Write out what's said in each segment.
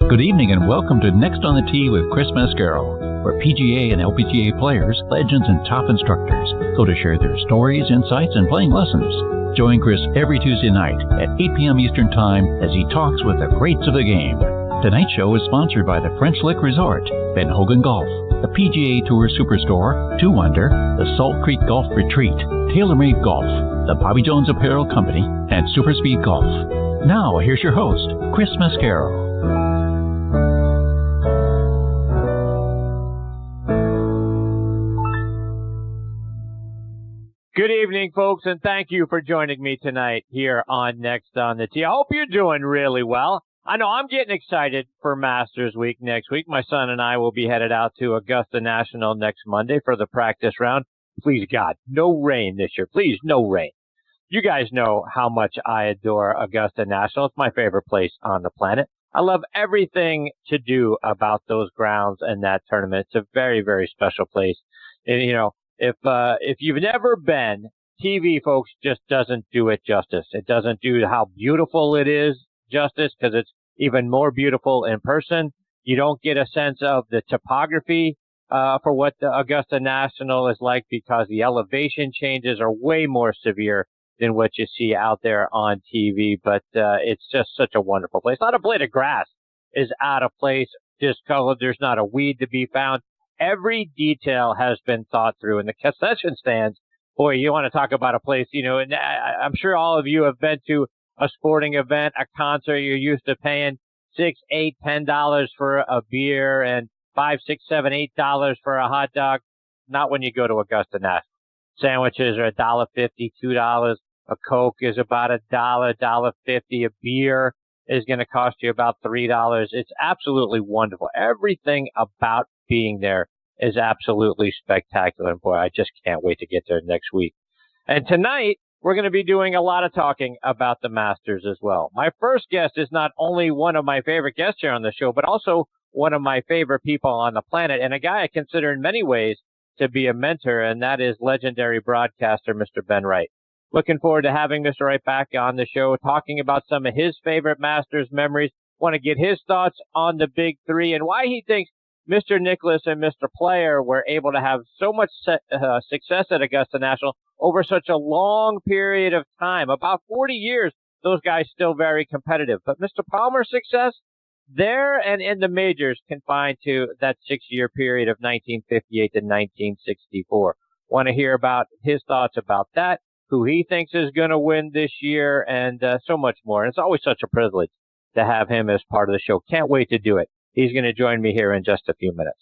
Good evening and welcome to Next on the Tee with Chris Mascaro, where PGA and LPGA players, legends, and top instructors go to share their stories, insights, and playing lessons. Join Chris every Tuesday night at 8 p.m. Eastern Time as he talks with the greats of the game. Tonight's show is sponsored by the French Lick Resort, Ben Hogan Golf, the PGA Tour Superstore, 2 Under, the Salt Creek Golf Retreat, TaylorMade Golf, the Bobby Jones Apparel Company, and Superspeed Golf. Now, here's your host, Chris Mascaro. Good evening, folks, and thank you for joining me tonight here on Next on the Tee. I hope you're doing really well. I know I'm getting excited for Masters Week next week. My son and I will be headed out to Augusta National next Monday for the practice round. Please, God, no rain this year. Please, no rain. You guys know how much I adore Augusta National. It's my favorite place on the planet. I love everything to do about those grounds and that tournament. It's a very, very special place. And, you know, if you've never been, TV, folks, just doesn't do it justice. It doesn't do how beautiful it is justice because it's even more beautiful in person. You don't get a sense of the topography for what the Augusta National is like because the elevation changes are way more severe than what you see out there on TV. But it's just such a wonderful place. Not a blade of grass is out of place, discolored. There's not a weed to be found. Every detail has been thought through. And the concession stands, boy, you want to talk about a place, you know, and I'm sure all of you have been to a sporting event, a concert. You're used to paying $6, $8, $10 for a beer and $5, $6, $7, $8 for a hot dog. Not when you go to Augusta National. Sandwiches are $1.50, $2. A Coke is about $1, $1.50. A beer is going to cost you about $3. It's absolutely wonderful. Everything about being there is absolutely spectacular. And boy, I just can't wait to get there next week. And tonight, we're going to be doing a lot of talking about the Masters as well. My first guest is not only one of my favorite guests here on the show, but also one of my favorite people on the planet and a guy I consider in many ways to be a mentor, and that is legendary broadcaster Mr. Ben Wright. Looking forward to having Mr. Wright back on the show, talking about some of his favorite Masters memories. Want to get his thoughts on the big three and why he thinks Mr. Nicklaus and Mr. Player were able to have so much success at Augusta National over such a long period of time. About 40 years, those guys still very competitive. But Mr. Palmer's success there and in the majors confined to that 6-year period of 1958 to 1964. Want to hear about his thoughts about that, who he thinks is going to win this year, and so much more. And it's always such a privilege to have him as part of the show. Can't wait to do it. He's going to join me here in just a few minutes.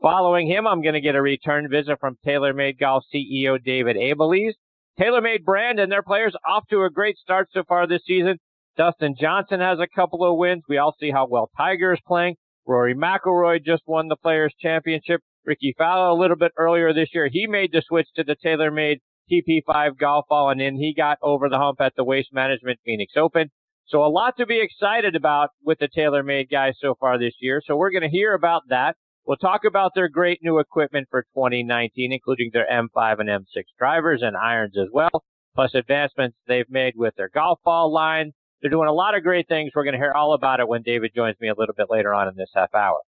Following him, I'm going to get a return visit from TaylorMade Golf CEO David Abeles. TaylorMade brand and their players off to a great start so far this season. Dustin Johnson has a couple of wins. We all see how well Tiger is playing. Rory McIlroy just won the Players' Championship. Ricky Fowler a little bit earlier this year. He made the switch to the TaylorMade TP5 golf ball, and then he got over the hump at the Waste Management Phoenix Open. So a lot to be excited about with the TaylorMade guys so far this year. So we're going to hear about that. We'll talk about their great new equipment for 2019, including their M5 and M6 drivers and irons as well, plus advancements they've made with their golf ball line. They're doing a lot of great things. We're going to hear all about it when David joins me a little bit later on in this half hour.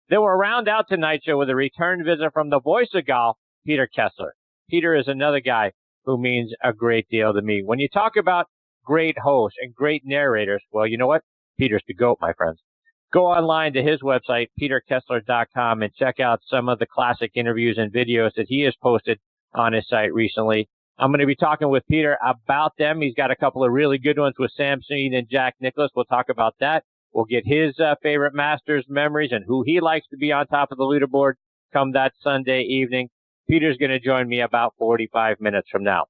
Then we'll round out tonight's show with a return visit from the voice of golf, Peter Kessler. Peter is another guy who means a great deal to me. When you talk about great hosts and great narrators, well, you know what? Peter's the GOAT, my friends. Go online to his website, peterkessler.com, and check out some of the classic interviews and videos that he has posted on his site recently. I'm going to be talking with Peter about them. He's got a couple of really good ones with Sam Snead and Jack Nicklaus. We'll talk about that. We'll get his favorite Masters memories and who he likes to be on top of the leaderboard come that Sunday evening. Peter's going to join me about 45 minutes from now.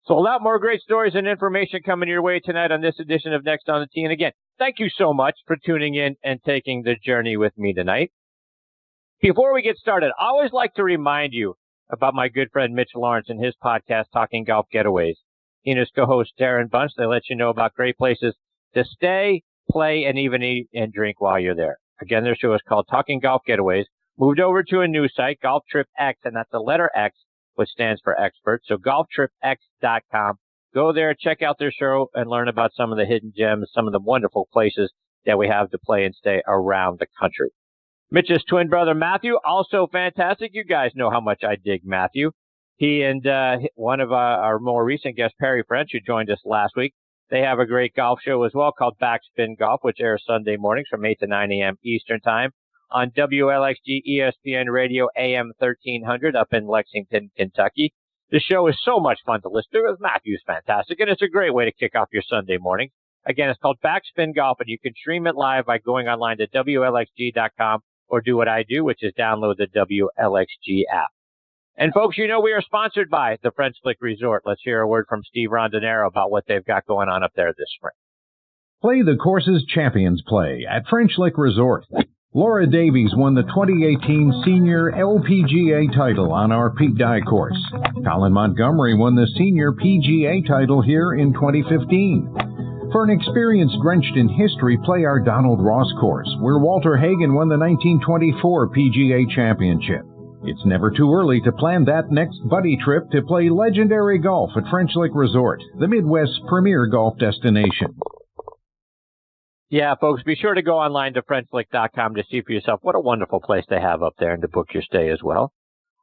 So a lot more great stories and information coming your way tonight on this edition of Next on the Tee. And again, thank you so much for tuning in and taking the journey with me tonight. Before we get started, I always like to remind you about my good friend Mitch Lawrence and his podcast, Talking Golf Getaways. He and his co-host Darren Bunch, they let you know about great places to stay, play, and even eat and drink while you're there. Again, their show is called Talking Golf Getaways. Moved over to a new site, Golf Trip X, and that's the letter X, which stands for expert. So golftripx.com. Go there, check out their show, and learn about some of the hidden gems, some of the wonderful places that we have to play and stay around the country. Mitch's twin brother, Matthew, also fantastic. You guys know how much I dig Matthew. He and one of our more recent guests, Perry French, who joined us last week, they have a great golf show as well called Backspin Golf, which airs Sunday mornings from 8 to 9 a.m. Eastern Time on WLXG ESPN Radio AM 1300 up in Lexington, Kentucky. The show is so much fun to listen to. Matthew's fantastic, and it's a great way to kick off your Sunday morning. Again, it's called Backspin Golf, and you can stream it live by going online to WLXG.com or do what I do, which is download the WLXG app. And folks, you know we are sponsored by the French Lick Resort. Let's hear a word from Steve Rondinero about what they've got going on up there this spring. Play the courses champions play at French Lick Resort. Laura Davies won the 2018 Senior LPGA title on our Pete Dye course. Colin Montgomery won the Senior PGA title here in 2015. For an experience drenched in history, play our Donald Ross course, where Walter Hagen won the 1924 PGA Championship. It's never too early to plan that next buddy trip to play legendary golf at French Lick Resort, the Midwest's premier golf destination. Yeah, folks, be sure to go online to FrenchLick.com to see for yourself what a wonderful place they have up there and to book your stay as well.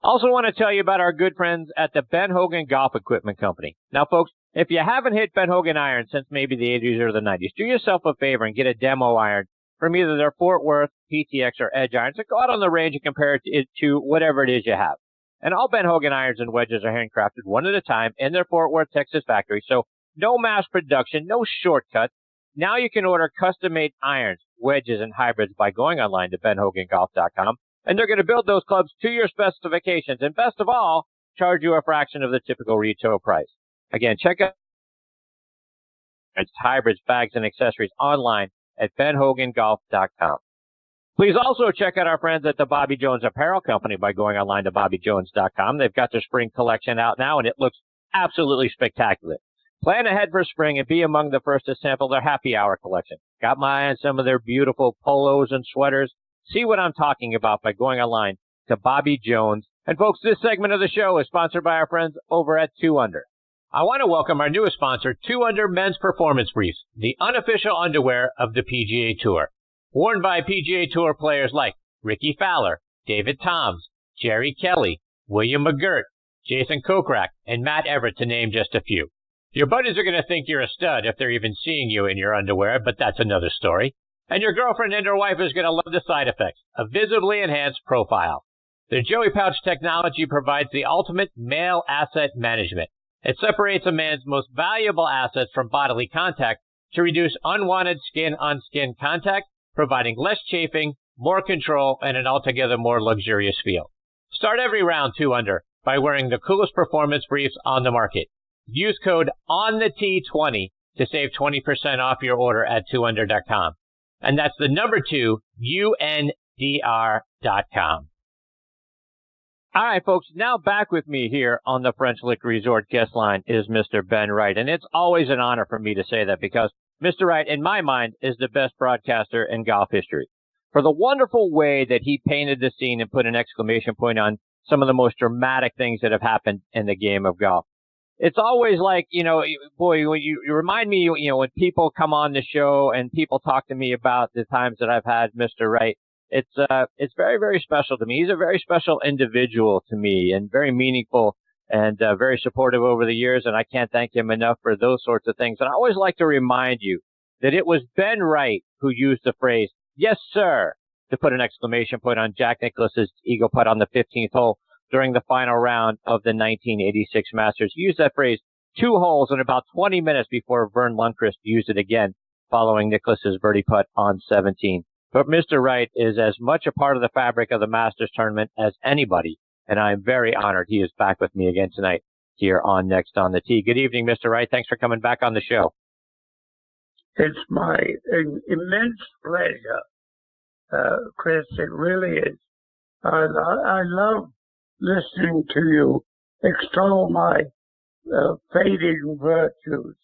Also want to tell you about our good friends at the Ben Hogan Golf Equipment Company. Now, folks, if you haven't hit Ben Hogan irons since maybe the 80s or the 90s, do yourself a favor and get a demo iron from either their Fort Worth, PTX, or Edge irons. So go out on the range and compare it to whatever it is you have. And all Ben Hogan irons and wedges are handcrafted one at a time in their Fort Worth, Texas factory. So no mass production, no shortcuts. Now you can order custom-made irons, wedges, and hybrids by going online to benhogangolf.com. And they're going to build those clubs to your specifications. And best of all, charge you a fraction of the typical retail price. Again, check out hybrids, bags, and accessories online at benhogangolf.com. Please also check out our friends at the Bobby Jones Apparel Company by going online to bobbyjones.com. They've got their spring collection out now, and it looks absolutely spectacular. Plan ahead for spring and be among the first to sample their happy hour collection. Got my eye on some of their beautiful polos and sweaters. See what I'm talking about by going online to Bobby Jones. And folks, this segment of the show is sponsored by our friends over at 2 Under. I want to welcome our newest sponsor, 2 Under Men's Performance Briefs, the unofficial underwear of the PGA Tour. Worn by PGA Tour players like Ricky Fowler, David Toms, Jerry Kelly, William McGirt, Jason Kokrak, and Matt Everett, to name just a few. Your buddies are going to think you're a stud if they're even seeing you in your underwear, but that's another story. And your girlfriend and her wife is going to love the side effects, a visibly enhanced profile. The Joey Pouch technology provides the ultimate male asset management. It separates a man's most valuable assets from bodily contact to reduce unwanted skin-on-skin contact, providing less chafing, more control, and an altogether more luxurious feel. Start every round 2 Under by wearing the coolest performance briefs on the market. Use code ONTHET20 to save 20% off your order at 2under.com. And that's the number 2, UNDR.com. All right, folks, now back with me here on the French Lick Resort guest line is Mr. Ben Wright. And it's always an honor for me to say that because Mr. Wright, in my mind, is the best broadcaster in golf history. For the wonderful way that he painted the scene and put an exclamation point on some of the most dramatic things that have happened in the game of golf. It's always like, you know, boy, when you remind me, you know, when people come on the show and people talk to me about the times that I've had Mr. Wright, it's very, very special to me. He's a very special individual to me and very meaningful and very supportive over the years. And I can't thank him enough for those sorts of things. And I always like to remind you that it was Ben Wright who used the phrase, "Yes, sir," to put an exclamation point on Jack Nicklaus's eagle putt on the 15th hole during the final round of the 1986 Masters. He used that phrase 2 holes in about 20 minutes before Vern Lundquist used it again following Nicklaus's birdie putt on 17. But Mr. Wright is as much a part of the fabric of the Masters tournament as anybody, and I'm very honored he is back with me again tonight here on Next on the Tee. Good evening, Mr. Wright. Thanks for coming back on the show. It's my immense pleasure, Chris. It really is. I love listening to you extol my fading virtues.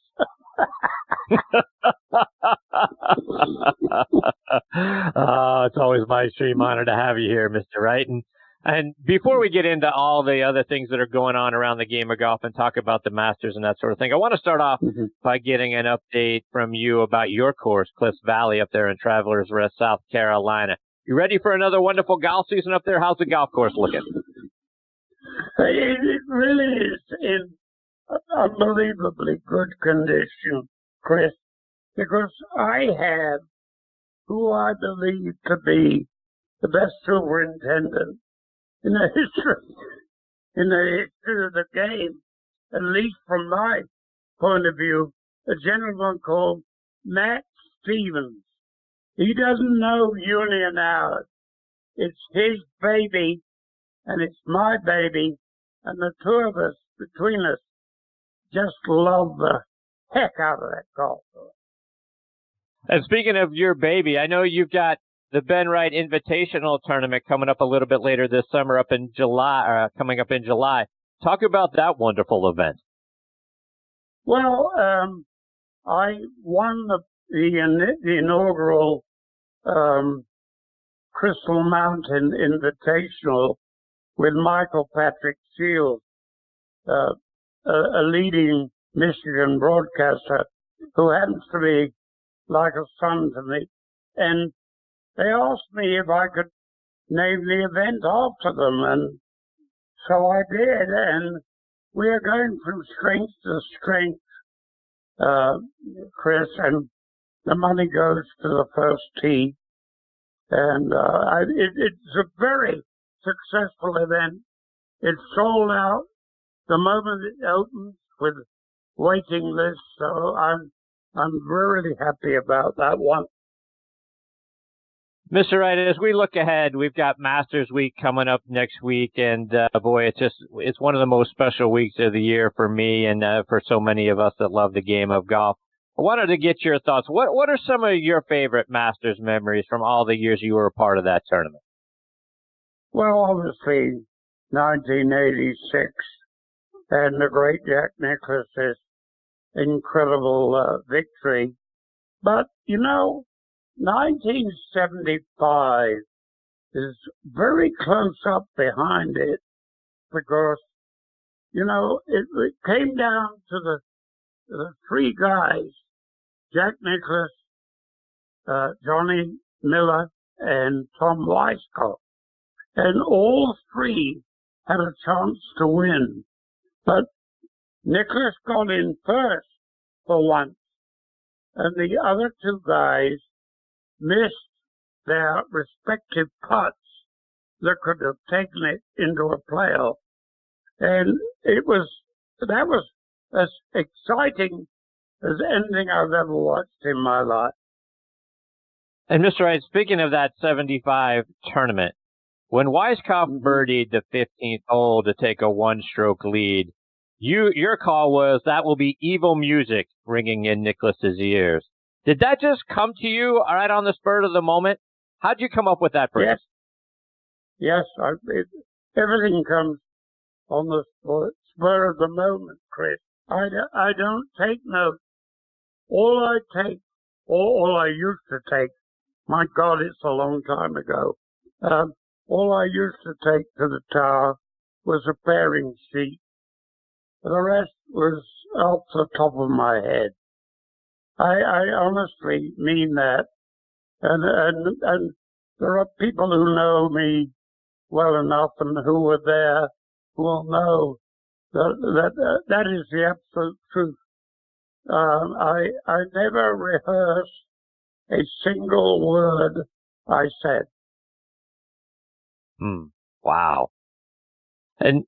It's always my extreme honor to have you here, Mr. Wright. And And before we get into all the other things that are going on around the game of golf and talk about the Masters and that sort of thing, I want to start off by getting an update from you about your course, Cliffs Valley, up there in Travelers Rest, South Carolina. You ready for another wonderful golf season up there? How's the golf course looking? It really is in unbelievably good condition, Chris, because I have who I believe to be the best superintendent in the history of the game, at least from my point of view, a gentleman called Matt Stevens. He doesn't know union hours. It's his baby, and it's my baby, and the two of us, between us, just love the heck out of that golf course. And speaking of your baby, I know you've got the Ben Wright Invitational Tournament coming up a little bit later this summer, coming up in July. Talk about that wonderful event. Well, I won the inaugural Crystal Mountain Invitational with Michael Patrick Shields, a leading Michigan broadcaster who happens to be like a son to me. And they asked me if I could name the event after them, and so I did. And we are going from strength to strength, Chris, and the money goes to the first tee. And it's a very successful event. It's sold out the moment it opens with waiting lists, so I'm really happy about that one. Mr. Wright, as we look ahead, we've got Masters Week coming up next week, and boy, it's one of the most special weeks of the year for me and for so many of us that love the game of golf. I wanted to get your thoughts. What are some of your favorite Masters memories from all the years you were a part of that tournament? Well, obviously, 1986 and the great Jack Nicklaus's incredible victory. But, 1975 is very close up behind it because, it came down to the three guys, Jack Nicklaus, Johnny Miller, and Tom Weiskopf. And all three had a chance to win. But Nicklaus got in first for once, and the other two guys missed their respective putts that could have taken it into a playoff. And that was as exciting as anything I've ever watched in my life. And Mr. Wright, speaking of that 75 tournament, when Weiskopf birdied the 15th hole to take a one-stroke lead, your call was that will be evil music ringing in Nicklaus's ears. Did that just come to you right on the spur of the moment? How'd you come up with that phrase? Yes, everything comes on the spur of the moment, Chris. I don't take notes. All I used to take, my God, it's a long time ago. All I used to take to the tower was a pairing sheet. The rest was off the top of my head. I honestly mean that. And there are people who know me well enough and who were there who will know that is the absolute truth. I never rehearsed a single word I said. Wow. And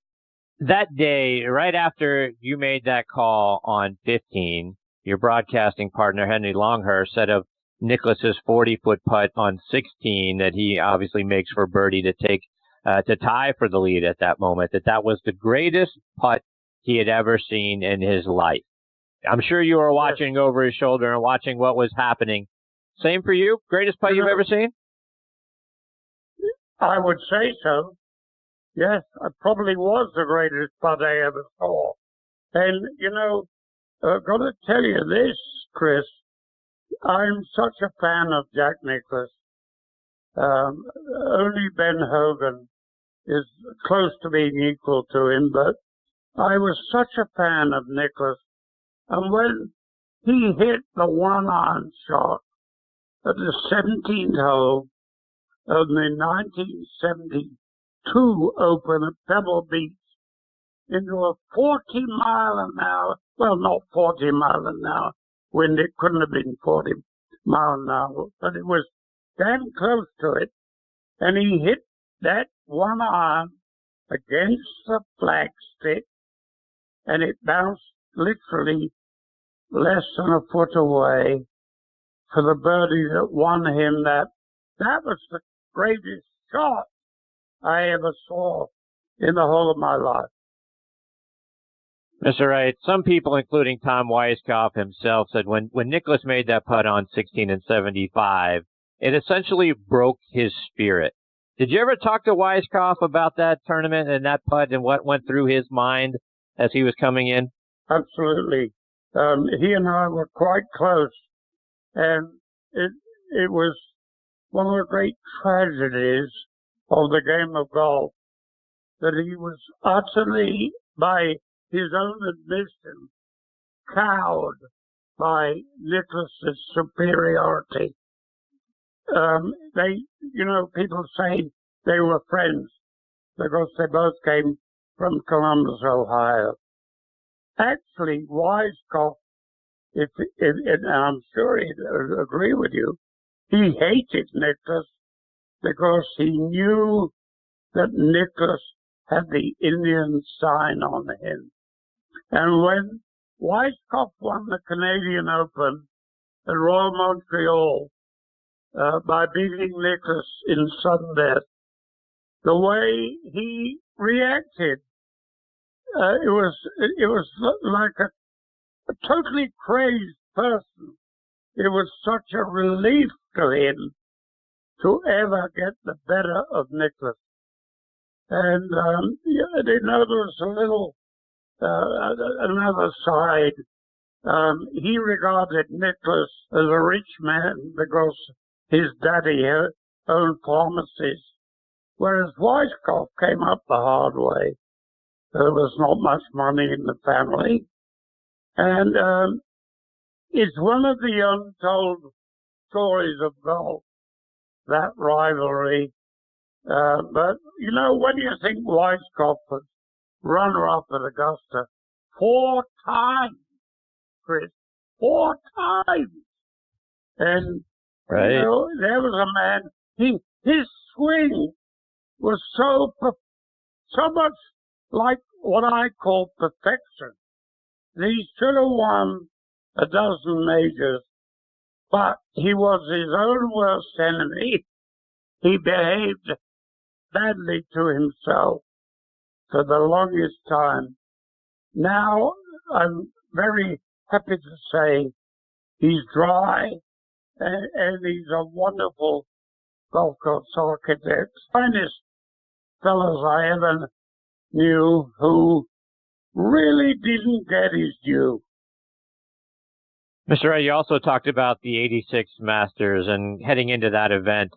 that day, right after you made that call on 15, your broadcasting partner, Henry Longhurst, said of Nicklaus's 40-foot putt on 16 that he obviously makes for birdie to take to tie for the lead at that moment, that was the greatest putt he had ever seen in his life. I'm sure you were watching over his shoulder and watching what was happening. Same for you? Greatest putt you've ever seen? I would say so. Yes, it probably was the greatest putt I ever saw. And, I've got to tell you this, Chris. I'm such a fan of Jack Nicklaus. Only Ben Hogan is close to being equal to him, but I was such a fan of Nicklaus. And when he hit the one-iron shot at the 17th hole of the 1972 Open at Pebble Beach into a 40-mile-an-hour, well, not 40-mile-an-hour wind, it couldn't have been 40-mile-an-hour, but it was damn close to it. And he hit that one iron against the flagstick, and it bounced literally less than a foot away for the birdie that won him that. That was the greatest shot I ever saw in the whole of my life. Mr. Wright, some people, including Tom Weiskopf himself, said when Nicklaus made that putt on 16 and 75, it essentially broke his spirit. Did you ever talk to Weiskopf about that tournament and that putt and what went through his mind as he was coming in? Absolutely. He and I were quite close, and it was one of the great tragedies of the game of golf that he was utterly, by his own admission, cowed by Nicklaus's superiority. People say they were friends because they both came from Columbus, Ohio. Actually, Weiskopf, and I'm sure he'd agree with you, he hated Nicklaus because he knew that Nicklaus had the Indian sign on him. And when Weiskopf won the Canadian Open at Royal Montreal by beating Nicklaus in sudden death, the way he reacted, it was like a totally crazed person. It was such a relief to him to ever get the better of Nicklaus. And there was a little another side. He regarded Nicklaus as a rich man because his daddy owned pharmacies, whereas Weiskopf came up the hard way. There was not much money in the family. And it's one of the untold stories of golf, that rivalry. But, when you think Weiskopf was runner-up at Augusta 4 times, Chris, 4 times. And, right. There was a man, his swing was so much like what I call perfection. He should have won a dozen majors, but he was his own worst enemy. He behaved badly to himself for the longest time. Now, I'm very happy to say he's dry and he's a wonderful golf course architect. Finest fellows I ever knew who really didn't get his due. Mr. Wright, you also talked about the 86 Masters, and heading into that event,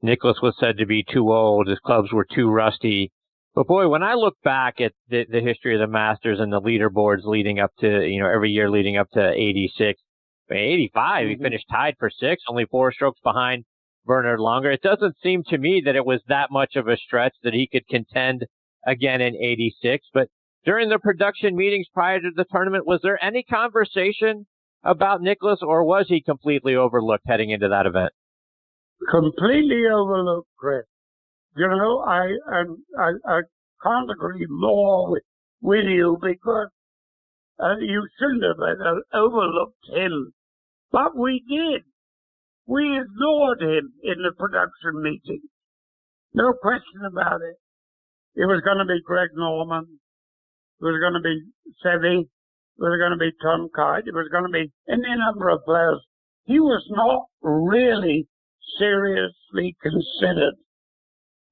Nicklaus was said to be too old, his clubs were too rusty. But boy, when I look back at the history of the Masters and the leaderboards leading up to, every year leading up to 86, 85, he finished tied for 6th, only 4 strokes behind Bernard Langer. It doesn't seem to me that it was that much of a stretch that he could contend again in 86. But during the production meetings prior to the tournament, was there any conversation about Nicklaus, or was he completely overlooked heading into that event? Completely overlooked, Chris. I can't agree more with you because you shouldn't have overlooked him. But we did. We ignored him in the production meeting. No question about it. It was going to be Greg Norman. It was going to be Seve. It was going to be Tom Kite. It was going to be any number of players. He was not really seriously considered.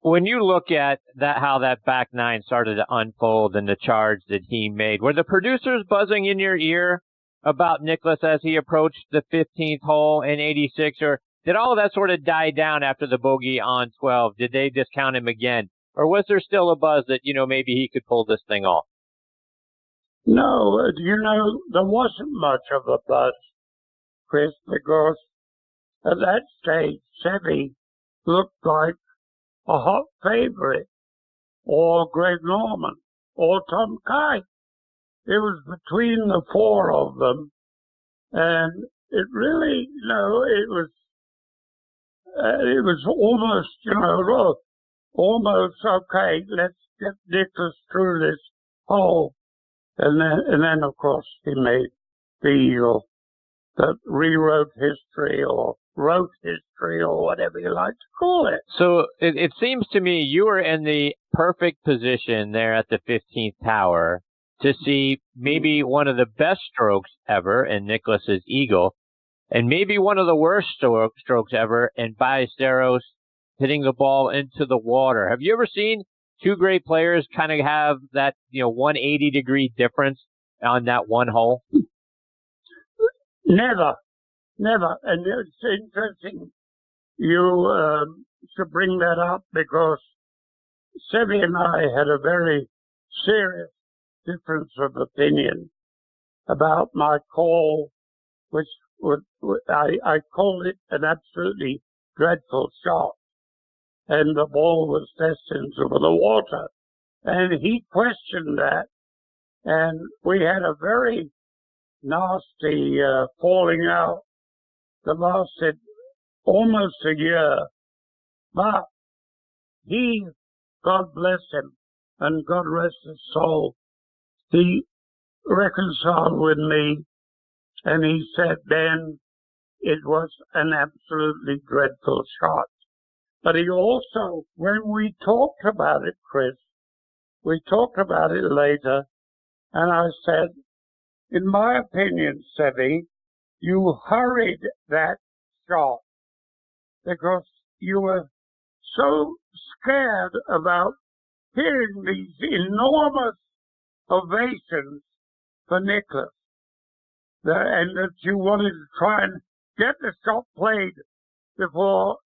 When you look at how that back nine started to unfold and the charge that he made, were the producers buzzing in your ear about Nicklaus as he approached the 15th hole in 86, or did all of that sort of die down after the bogey on 12? Did they discount him again or was there still a buzz that, maybe he could pull this thing off? No, there wasn't much of a buzz, Chris, because at that stage, Seve looked like a hot favorite, or Greg Norman, or Tom Kite. It was between the four of them, and it really, it was almost, almost okay. Let's get Nicklaus through this hole, and then of course he made the eagle that rewrote history or wrote history or whatever you like to call it. So it seems to me you were in the perfect position there at the 15th tower to see maybe one of the best strokes ever in Nicklaus's eagle, and maybe one of the worst strokes ever in Ballesteros hitting the ball into the water. Have you ever seen two great players kind of have that 180-degree difference on that one hole? Never. And it's interesting you should bring that up, because Seve and I had a very serious difference of opinion about my call, which I called it an absolutely dreadful shot, and the ball was destined over the water. And he questioned that, and we had a very nasty falling out that lasted almost a year. But he, God bless him, and God rest his soul, he reconciled with me, and he said then it was an absolutely dreadful shot. But he also, when we talked about it, Chris, we talked about it later, and I said, in my opinion, Seve, you hurried that shot because you were so scared about hearing these enormous ovations for Nicklaus, and that you wanted to try and get the shot played before,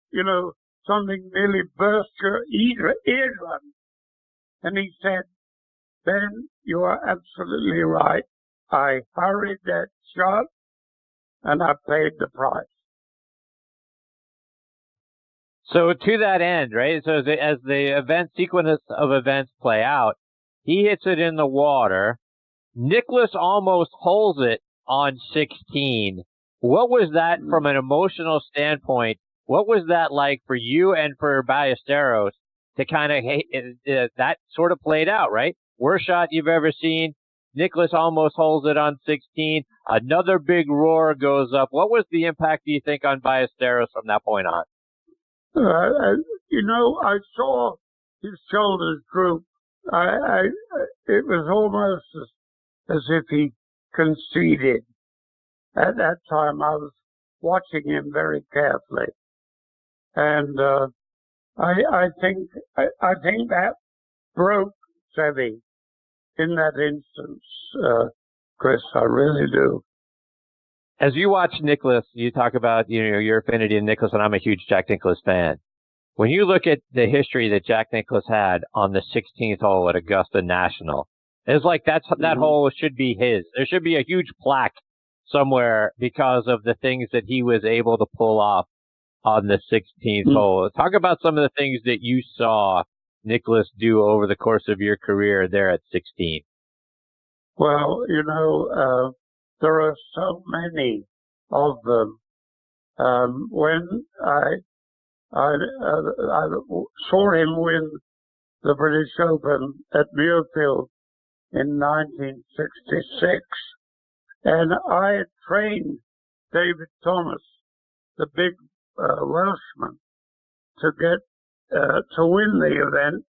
something nearly burst your eardrum. And he said, Ben, you are absolutely right. I hurried that shot, and I paid the price. So to that end, right, so as the sequence of events play out, he hits it in the water. Nicklaus almost holds it on 16. What was that from an emotional standpoint? What was that like for you and for Ballesteros to kind of that sort of played out, right? Worst shot you've ever seen. Nicklaus almost holds it on 16. Another big roar goes up. What was the impact, do you think, on Ballesteros from that point on? I saw his shoulders droop. It was almost as if he conceded. At that time, I was watching him very carefully, and I think that broke Seve in that instance, Chris. I really do. As you watch Nicklaus, you talk about your affinity to Nicklaus, and I'm a huge Jack Nicklaus fan. When you look at the history that Jack Nicklaus had on the 16th hole at Augusta National, it's like that hole should be his. There should be a huge plaque somewhere because of the things that he was able to pull off on the 16th hole. Talk about some of the things that you saw Nicklaus do over the course of your career there at 16. Well, there are so many of them. When I saw him win the British Open at Muirfield in 1966, and I had trained David Thomas, the big Welshman, to get to win the event,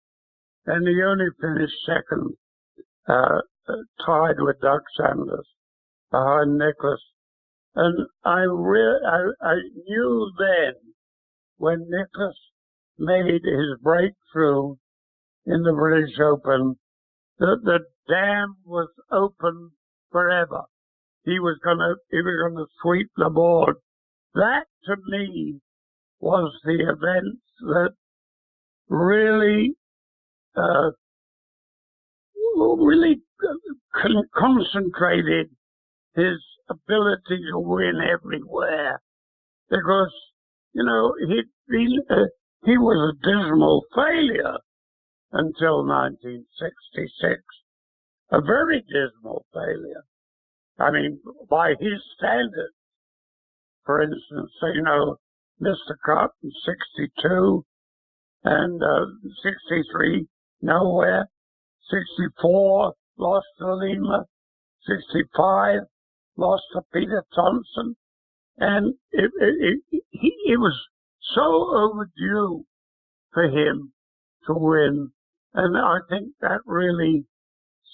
and he only finished second, tied with Doug Sanders behind Nicklaus. And I knew then, when Nicklaus made his breakthrough in the British Open, that the dam was open forever. He was gonna sweep the board. That, to me, was the event that really really concentrated his ability to win everywhere, because, you know, he was a dismal failure until 1966, a very dismal failure. I mean, by his standards, for instance, you know, missed the cut in 62 and 63, nowhere. 64, lost to Lima. 65, lost to Peter Thompson. And it was so overdue for him to win. And I think that really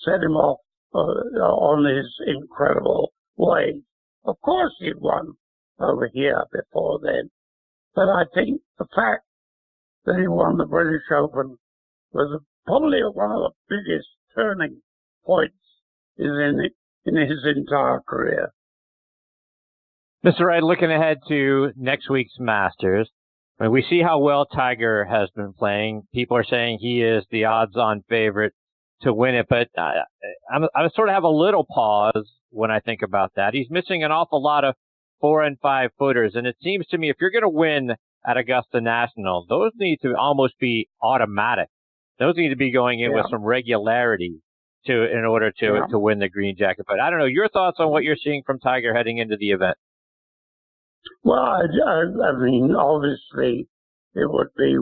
set him off on his incredible way. Of course he'd won over here before then. But I think the fact that he won the British Open was probably one of the biggest turning points in his entire career. Mr. Wright, looking ahead to next week's Masters, I mean, we see how well Tiger has been playing. People are saying he is the odds-on favorite to win it, but I sort of have a little pause when I think about that. He's missing an awful lot of 4 and 5 footers, and it seems to me if you're going to win at Augusta National, those need to almost be automatic. Those need to be going in with some regularity in order to win the green jacket. But I don't know, your thoughts on what you're seeing from Tiger heading into the event? Well, I mean, obviously, it would be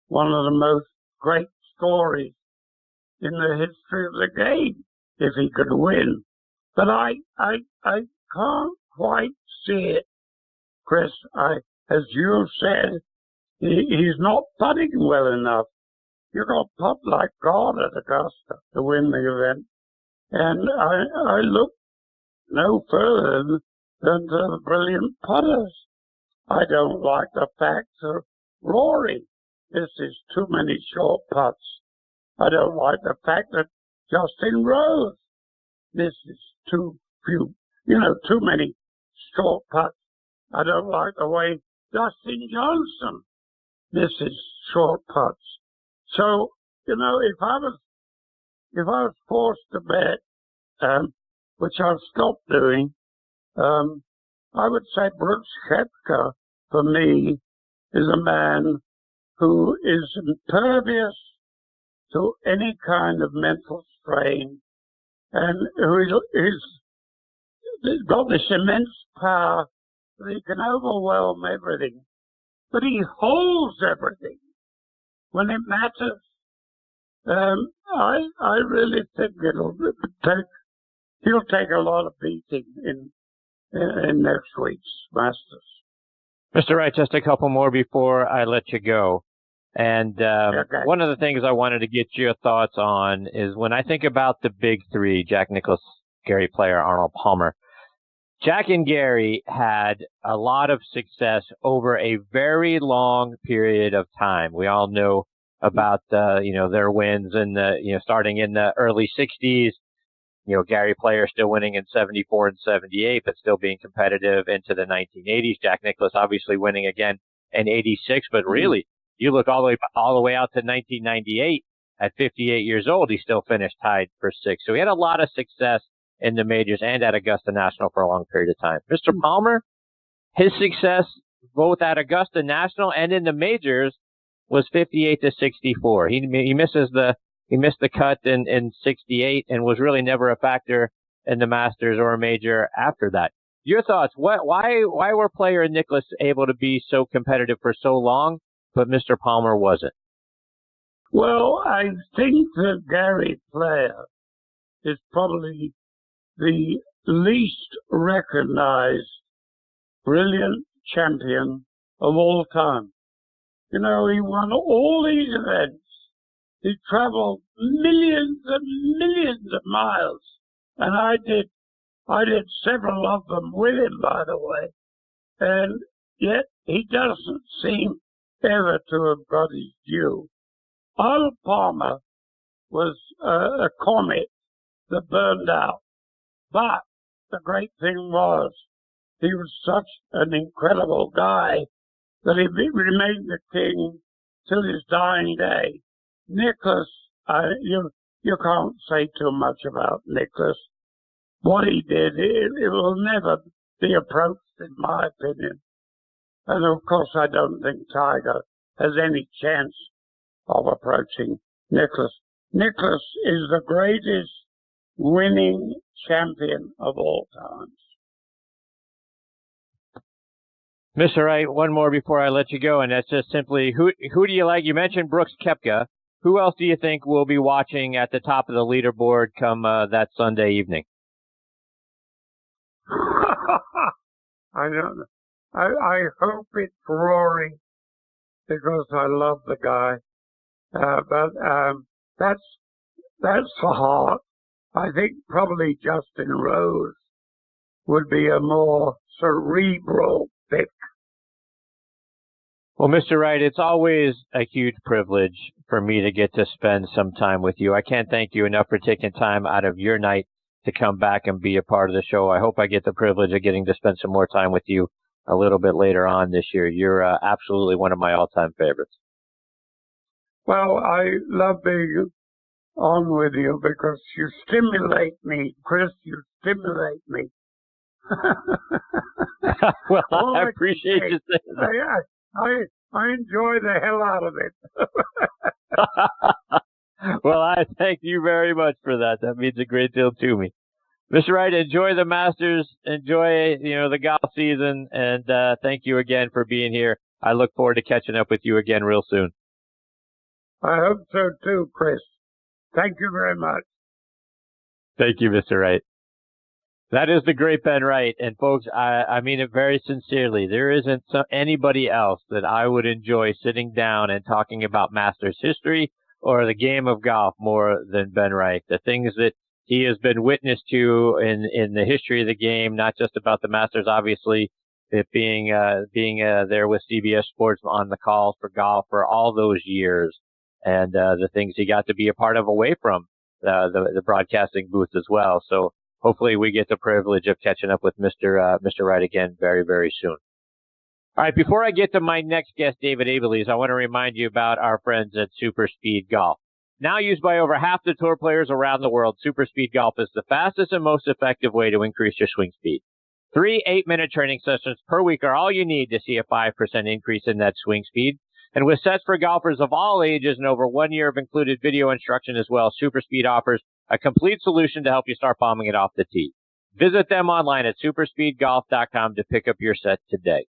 one of the most great stories in the history of the game if he could win. But I can't quite see it, Chris. As you said, he's not putting well enough. You got to putt like God at Augusta to win the event. And I look no further than to the brilliant putters. I don't like the fact that Rory misses too many short putts. I don't like the fact that Justin Rose misses too many short putts. I don't like the way Dustin Johnson misses short putts. So, you know, if I was forced to bet, which I've stopped doing, I would say Brooks Koepka, for me, is a man who is impervious to any kind of mental strain, and who is got this immense power that he can overwhelm everything, but he holds everything when it matters. I really think he'll take a lot of beating in next week's Masters. Mr. Wright, just a couple more before I let you go. And Okay. One of the things I wanted to get your thoughts on is when I think about the big three, Jack Nicklaus, Gary Player, Arnold Palmer, Jack and Gary had a lot of success over a very long period of time. We all know about their wins in starting in the early 60s. You know, Gary Player still winning in 74 and 78, but still being competitive into the 1980s. Jack Nicklaus obviously winning again in 86, but really, you look all the way out to 1998. At 58 years old, he still finished tied for 6th. So he had a lot of success in the majors and at Augusta National for a long period of time. Mr. Palmer, his success both at Augusta National and in the majors was 58 to 64. He missed the cut in 68 and was really never a factor in the Masters or a major after that. Your thoughts? Why were Player and Nicklaus able to be so competitive for so long, but Mr. Palmer wasn't? Well, I think that Gary Player is probably the least recognized brilliant champion of all time. You know, he won all these events. He traveled millions and millions of miles, and I did several of them with him, by the way. And yet he doesn't seem ever to have got his due. Arnold Palmer was a comet that burned out. But the great thing was, he was such an incredible guy that he remained the king till his dying day. Nicklaus, you can't say too much about Nicklaus. What he did, it will never be approached, in my opinion. And of course, I don't think Tiger has any chance of approaching Nicklaus. Nicklaus is the greatest winning champion of all times. Mr. Wright, one more before I let you go, and that's just simply, who do you like? You mentioned Brooks Koepka. Who else do you think will be watching at the top of the leaderboard come that Sunday evening? I don't know. I hope it's Rory, because I love the guy. But that's the heart. I think probably Justin Rose would be a more cerebral pick. Well, Mr. Wright, it's always a huge privilege for me to get to spend some time with you. I can't thank you enough for taking time out of your night to come back and be a part of the show. I hope I get the privilege of getting to spend some more time with you a little bit later on this year. You're absolutely one of my all-time favorites. Well, I love being on with you because you stimulate me, Chris. You stimulate me. Well, I appreciate you saying that. I enjoy the hell out of it. Well, I thank you very much for that. That means a great deal to me. Mr. Wright, enjoy the Masters, enjoy, the golf season, and thank you again for being here. I look forward to catching up with you again real soon. I hope so too, Chris. Thank you very much. Thank you, Mr. Wright. That is the great Ben Wright. And folks, I mean it very sincerely. There isn't anybody else that I would enjoy sitting down and talking about Masters history or the game of golf more than Ben Wright. The things that he has been witness to in the history of the game, not just about the Masters, obviously, it being there with CBS Sports on the calls for golf for all those years, and the things he got to be a part of away from the broadcasting booth as well. So hopefully we get the privilege of catching up with Mr. Wright again very, very soon. All right, before I get to my next guest, David Abeles, I want to remind you about our friends at Super Speed Golf. Now used by over half the tour players around the world, Super Speed Golf is the fastest and most effective way to increase your swing speed. 3 8-minute training sessions per week are all you need to see a 5% increase in that swing speed. And with sets for golfers of all ages and over 1 year of included video instruction as well, Super Speed offers a complete solution to help you start bombing it off the tee. Visit them online at superspeedgolf.com to pick up your set today.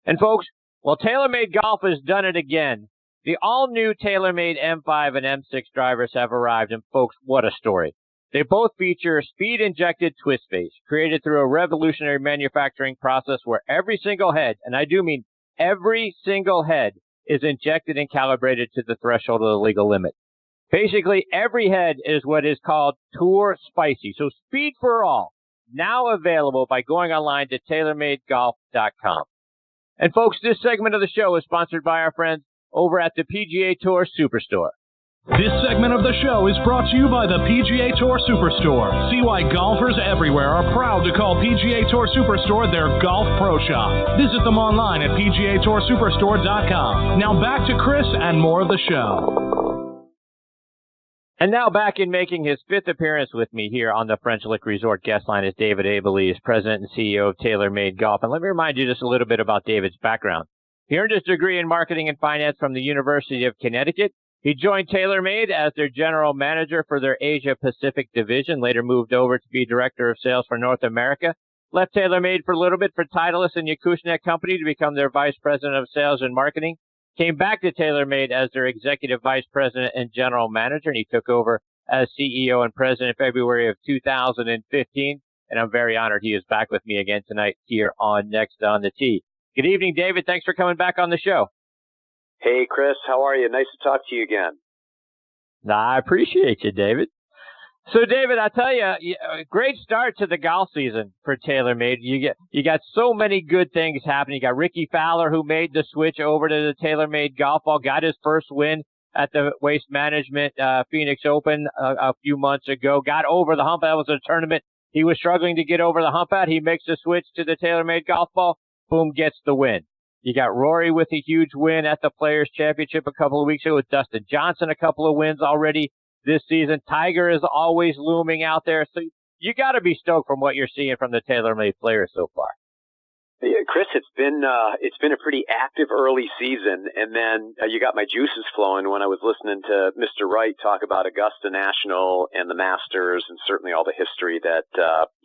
And folks, well, TaylorMade Golf has done it again. The all-new TaylorMade M5 and M6 drivers have arrived, and folks, what a story. They both feature speed-injected twist face, created through a revolutionary manufacturing process where every single head, and I do mean every single head, is injected and calibrated to the threshold of the legal limit. Basically, every head is what is called Tour Spicy. So speed for all, now available by going online to TaylorMadeGolf.com. And folks, this segment of the show is sponsored by our friends over at the PGA Tour Superstore. This segment of the show is brought to you by the PGA Tour Superstore. See why golfers everywhere are proud to call PGA Tour Superstore their golf pro shop. Visit them online at PGATourSuperstore.com. Now back to Chris and more of the show. And now back in making his 5th appearance with me here on the French Lick Resort guest line is David Abeles, President and CEO of TaylorMade Golf. And let me remind you just a little bit about David's background. He earned his degree in marketing and finance from the University of Connecticut. He joined TaylorMade as their general manager for their Asia Pacific division, later moved over to be director of sales for North America, left TaylorMade for a little bit for Titleist and Yakushnet Company to become their vice president of sales and marketing, came back to TaylorMade as their executive vice president and general manager, and he took over as CEO and president in February of 2015, and I'm very honored he is back with me again tonight here on Next on the Tee. Good evening, David. Thanks for coming back on the show. Hey, Chris. How are you? Nice to talk to you again. I appreciate you, David. So, David, I tell you, great start to the golf season for TaylorMade. You got so many good things happening. You got Ricky Fowler, who made the switch over to the TaylorMade Golf Ball, got his first win at the Waste Management Phoenix Open a few months ago, got over the hump. That was a tournament he was struggling to get over the hump at. He makes the switch to the TaylorMade Golf Ball. Boom, gets the win. You got Rory with a huge win at the Players' Championship a couple of weeks ago, with Dustin Johnson a couple of wins already this season. Tiger is always looming out there. So you got to be stoked from what you're seeing from the TaylorMade players so far. Yeah, Chris, it's been a pretty active early season, and then you got my juices flowing when I was listening to Mr. Wright talk about Augusta National and the Masters, and certainly all the history that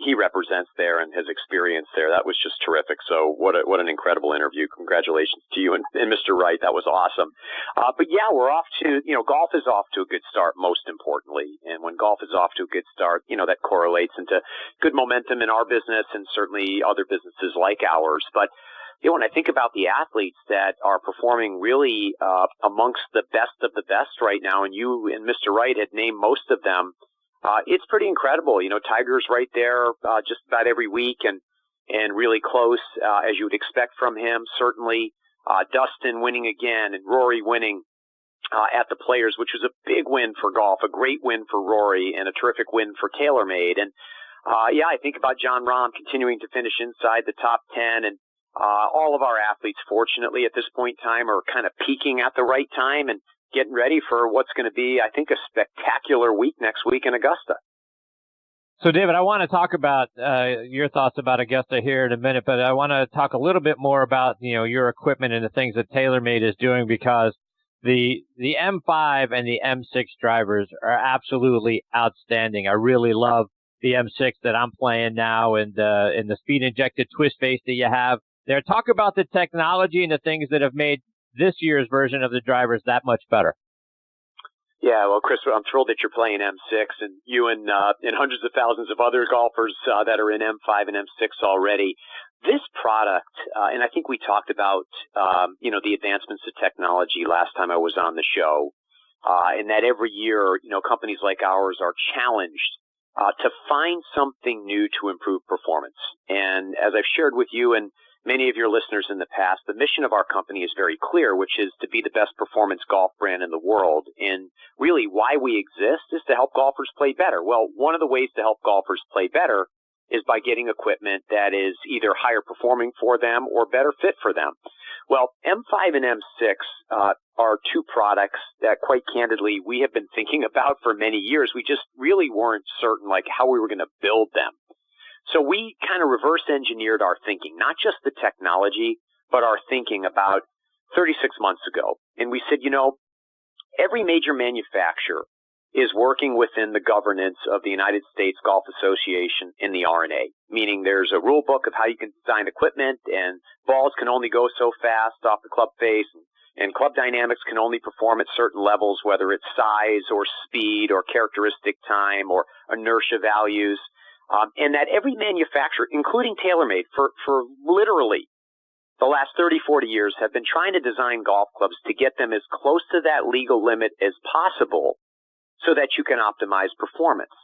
he represents there and has experienced there. That was just terrific. So what an incredible interview! Congratulations to you and Mr. Wright. That was awesome. But yeah, we're off to golf is off to a good start. Most importantly, and when golf is off to a good start, that correlates into good momentum in our business and certainly other businesses like ours. But when I think about the athletes that are performing really amongst the best of the best right now, and you and Mr. Wright had named most of them, it's pretty incredible. Tiger's right there just about every week and really close, as you would expect from him. Certainly, Dustin winning again and Rory winning at the Players, which was a big win for golf, a great win for Rory, and a terrific win for TaylorMade. And I think about Jon Rahm continuing to finish inside the top 10, and all of our athletes, fortunately, at this point in time, are kind of peaking at the right time and getting ready for what's going to be, I think, a spectacular week next week in Augusta. So, David, I want to talk about your thoughts about Augusta here in a minute, but I want to talk a little bit more about your equipment and the things that TaylorMade is doing, because the M5 and the M6 drivers are absolutely outstanding. I really love the M6 that I'm playing now, and the speed-injected twist face that you have there. Talk about the technology and the things that have made this year's version of the drivers that much better. Yeah, well, Chris, I'm thrilled that you're playing M6, and you and hundreds of thousands of other golfers that are in M5 and M6 already. This product, and I think we talked about, the advancements of technology last time I was on the show, and that every year, companies like ours are challenged to find something new to improve performance. And as I've shared with you and many of your listeners in the past, the mission of our company is very clear, which is to be the best performance golf brand in the world. And really why we exist is to help golfers play better. Well, one of the ways to help golfers play better is by getting equipment that is either higher performing for them or better fit for them. Well, M5 and M6 are two products that, quite candidly, we have been thinking about for many years. We just really weren't certain how we were going to build them. So we kind of reverse engineered our thinking, not just the technology, but our thinking about 36 months ago. And we said, every major manufacturer is working within the governance of the United States Golf Association in the R&A, meaning there's a rule book of how you can design equipment, and balls can only go so fast off the club face, and club dynamics can only perform at certain levels, whether it's size or speed or characteristic time or inertia values, and that every manufacturer, including TaylorMade, for literally the last 30, 40 years have been trying to design golf clubs to get them as close to that legal limit as possible so that you can optimize performance.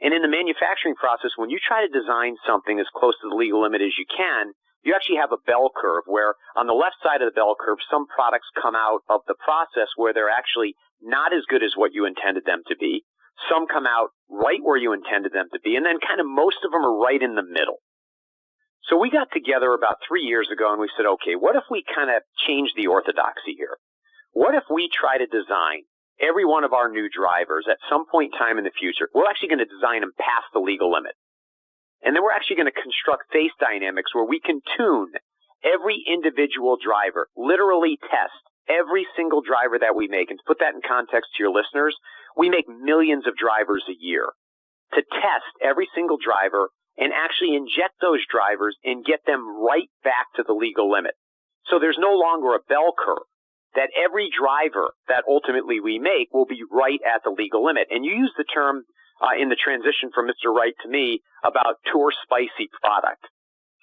And in the manufacturing process, when you try to design something as close to the legal limit as you can, you actually have a bell curve where on the left side of the bell curve, some products come out of the process where they're actually not as good as what you intended them to be. Some come out right where you intended them to be, and then kind of most of them are right in the middle. So we got together about 3 years ago and we said, okay, what if we kind of change the orthodoxy here? What if we try to design every one of our new drivers at some point in time in the future? We're actually going to design them past the legal limit. And then we're actually going to construct face dynamics where we can tune every individual driver, literally test every single driver that we make. And to put that in context to your listeners, we make millions of drivers a year. To test every single driver and actually inject those drivers and get them right back to the legal limit. So there's no longer a bell curve, that every driver that ultimately we make will be right at the legal limit. And you use the term in the transition from Mr. Wright to me about tour spicy product.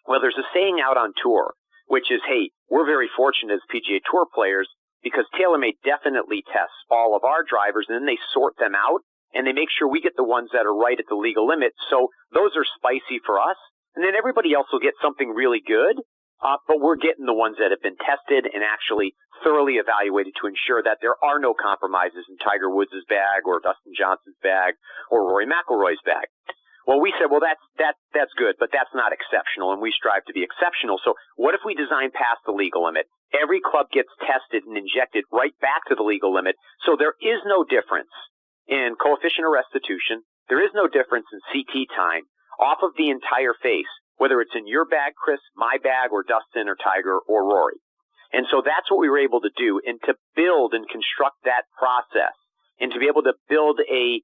Well, there's a saying out on tour, which is, hey, we're very fortunate as PGA Tour players because TaylorMade definitely tests all of our drivers, and then they sort them out, and they make sure we get the ones that are right at the legal limit. So those are spicy for us, and then everybody else will get something really good, but we're getting the ones that have been tested and actually thoroughly evaluated to ensure that there are no compromises in Tiger Woods' bag or Dustin Johnson's bag or Rory McIlroy's bag. Well, we said, well, that's good, but that's not exceptional, and we strive to be exceptional. So what if we design past the legal limit? Every club gets tested and injected right back to the legal limit, so there is no difference in coefficient of restitution. There is no difference in CT time off of the entire face, whether it's in your bag, Chris, my bag, or Dustin, or Tiger, or Rory. And so that's what we were able to do, and to build and construct that process, and to be able to build a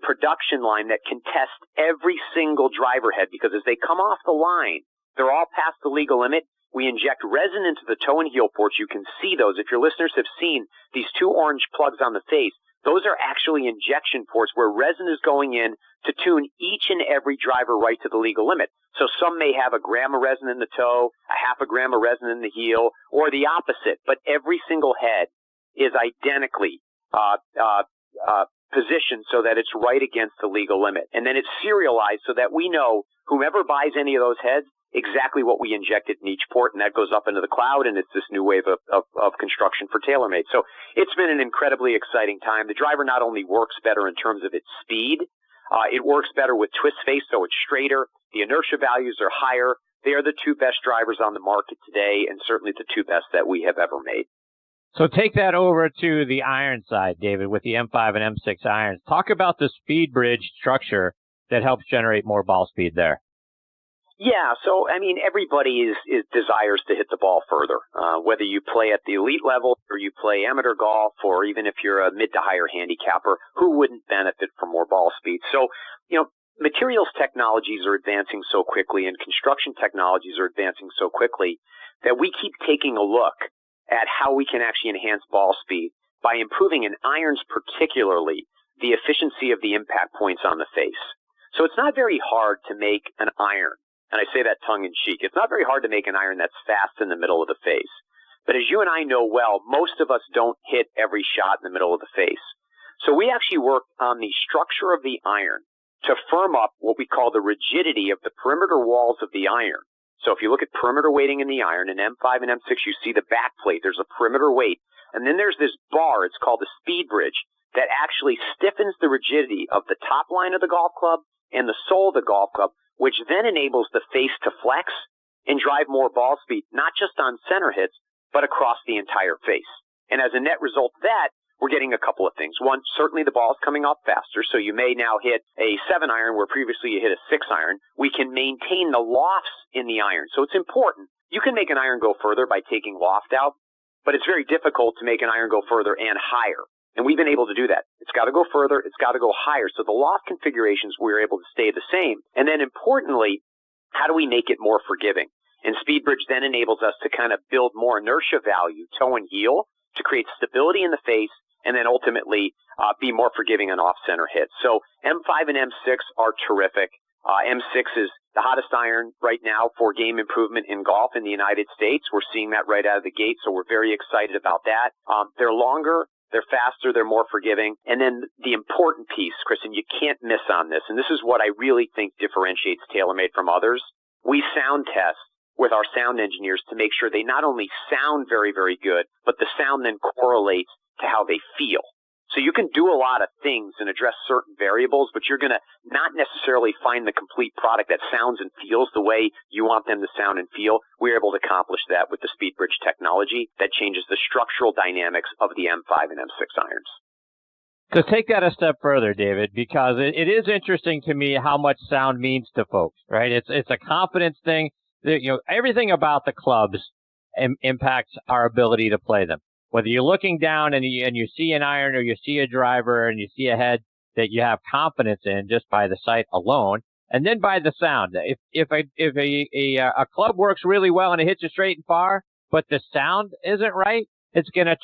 production line that can test every single driver head, because as they come off the line, they're all past the legal limit. We inject resin into the toe and heel ports. You can see those. If your listeners have seen these two orange plugs on the face, those are actually injection ports where resin is going in to tune each and every driver right to the legal limit. So some may have a gram of resin in the toe, a half a gram of resin in the heel, or the opposite, but every single head is identically positioned so that it's right against the legal limit. And then it's serialized so that we know whomever buys any of those heads exactly what we injected in each port, and that goes up into the cloud, and it's this new wave of construction for TaylorMade. So it's been an incredibly exciting time. The driver not only works better in terms of its speed, it works better with twist face, so it's straighter. The inertia values are higher. They are the two best drivers on the market today, and certainly the two best that we have ever made. So take that over to the iron side, David, with the M5 and M6 irons. Talk about the speed bridge structure that helps generate more ball speed there. Yeah, so, I mean, everybody desires to hit the ball further, whether you play at the elite level or you play amateur golf, or even if you're a mid to higher handicapper, who wouldn't benefit from more ball speed? So, materials technologies are advancing so quickly, and construction technologies are advancing so quickly, that we keep taking a look at how we can actually enhance ball speed by improving in irons, particularly the efficiency of the impact points on the face. So it's not very hard to make an iron. And I say that tongue-in-cheek. It's not very hard to make an iron that's fast in the middle of the face. But as you and I know well, most of us don't hit every shot in the middle of the face. So we actually work on the structure of the iron to firm up what we call the rigidity of the perimeter walls of the iron. So if you look at perimeter weighting in the iron, in M5 and M6, you see the back plate. There's a perimeter weight. And then there's this bar, it's called the speed bridge, that actually stiffens the rigidity of the top line of the golf club and the sole of the golf club, which then enables the face to flex and drive more ball speed, not just on center hits, but across the entire face. And as a net result of that, we're getting a couple of things. One, certainly the ball is coming off faster, so you may now hit a 7-iron where previously you hit a 6-iron. We can maintain the lofts in the iron, so it's important. You can make an iron go further by taking loft out, but it's very difficult to make an iron go further and higher. And we've been able to do that. It's got to go further. It's got to go higher. So the loft configurations, we're able to stay the same. And then importantly, how do we make it more forgiving? And SpeedBridge then enables us to kind of build more inertia value, toe and heel, to create stability in the face, and then ultimately be more forgiving on off-center hits. So M5 and M6 are terrific. M6 is the hottest iron right now for game improvement in golf in the United States. We're seeing that right out of the gate, so we're very excited about that. They're longer. They're faster, they're more forgiving. And then the important piece, Chris, and you can't miss on this, and this is what I really think differentiates TaylorMade from others. We sound test with our sound engineers to make sure they not only sound very, very good, but the sound then correlates to how they feel. So you can do a lot of things and address certain variables, but you're going to not necessarily find the complete product that sounds and feels the way you want them to sound and feel. We're able to accomplish that with the SpeedBridge technology that changes the structural dynamics of the M5 and M6 irons. So take that a step further, David, because it is interesting to me how much sound means to folks, right? It's a confidence thing. Everything about the clubs impacts our ability to play them. Whether you're looking down and you see an iron, or you see a driver and you see a head that you have confidence in just by the sight alone, and then by the sound. If a club works really well and it hits you straight and far, but the sound isn't right, it's going to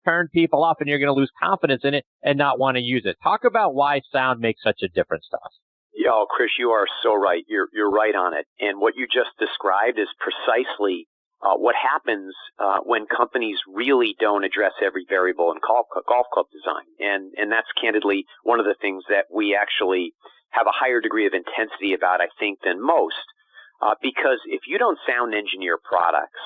turn people off and you're going to lose confidence in it and not want to use it. Talk about why sound makes such a difference to us. Yeah, Chris, you are so right. You're right on it. And what you just described is precisely what happens when companies really don't address every variable in golf club design. And that's candidly one of the things that we actually have a higher degree of intensity about, I think, than most. Because if you don't sound engineer products,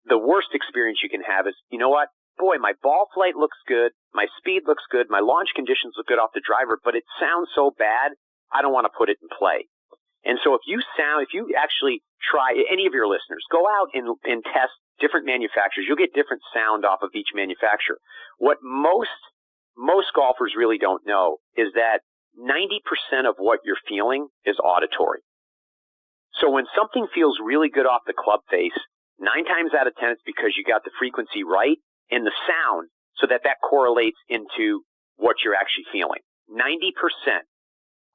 the worst experience you can have is, you know what? Boy, my ball flight looks good, my speed looks good, my launch conditions look good off the driver, but it sounds so bad, I don't want to put it in play. And so if you actually try, any of your listeners, go out and test different manufacturers. You'll get different sound off of each manufacturer. What most golfers really don't know is that 90% of what you're feeling is auditory. So when something feels really good off the club face, 9 times out of 10 it's because you got the frequency right and the sound so that correlates into what you're actually feeling. 90%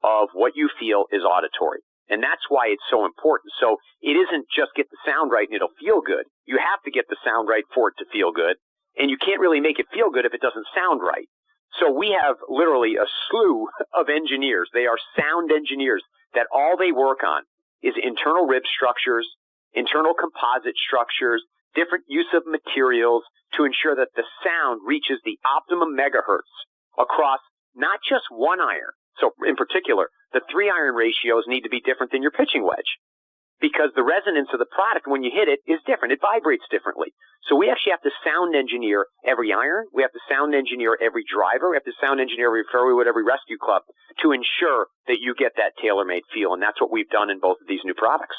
of what you feel is auditory. And that's why it's so important. So it isn't just get the sound right and it'll feel good. You have to get the sound right for it to feel good. And you can't really make it feel good if it doesn't sound right. So we have literally a slew of engineers. They are sound engineers that all they work on is internal rib structures, internal composite structures, different use of materials to ensure that the sound reaches the optimum megahertz across not just one iron. So in particular, the 3-iron ratios need to be different than your pitching wedge because the resonance of the product when you hit it is different. It vibrates differently. So we actually have to sound engineer every iron. We have to sound engineer every driver. We have to sound engineer every fairway wood, every rescue club to ensure that you get that tailor-made feel. And that's what we've done in both of these new products.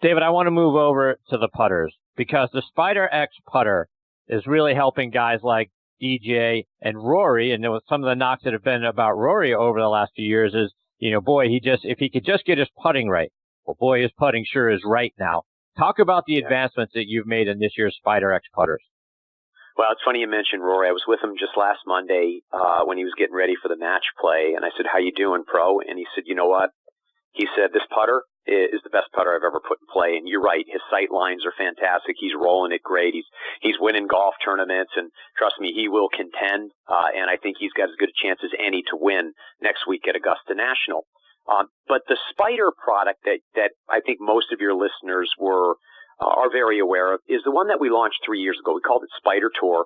David, I want to move over to the putters because the Spider X putter is really helping guys like DJ and Rory. And there was some of the knocks that have been about Rory over the last few years is, boy, if he could just get his putting right. Well, boy, his putting sure is right now. Talk about the advancements that you've made in this year's Spider X putters. Well, it's funny you mentioned Rory. I was with him just last Monday when he was getting ready for the match play, and I said, "How you doing, pro?" And he said, "You know what?" He said, "This putter is the best putter I've ever put in play." And you're right, his sight lines are fantastic. He's rolling it great. He's winning golf tournaments, and trust me, he will contend. And I think he's got as good a chance as any to win next week at Augusta National. But the Spider product that I think most of your listeners are very aware of is the one that we launched 3 years ago. We called it Spider Tour.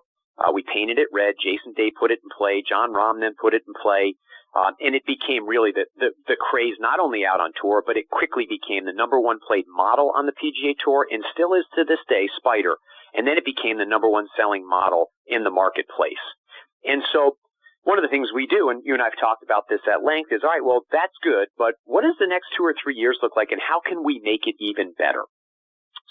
We painted it red. Jason Day put it in play. John Rahm then put it in play. And it became really the craze not only out on tour, but it quickly became the number 1 played model on the PGA Tour and still is to this day, Spider. And then it became the number 1 selling model in the marketplace. And so one of the things we do, and you and I have talked about this at length, is, all right, well, that's good, but what does the next 2 or 3 years look like, and how can we make it even better?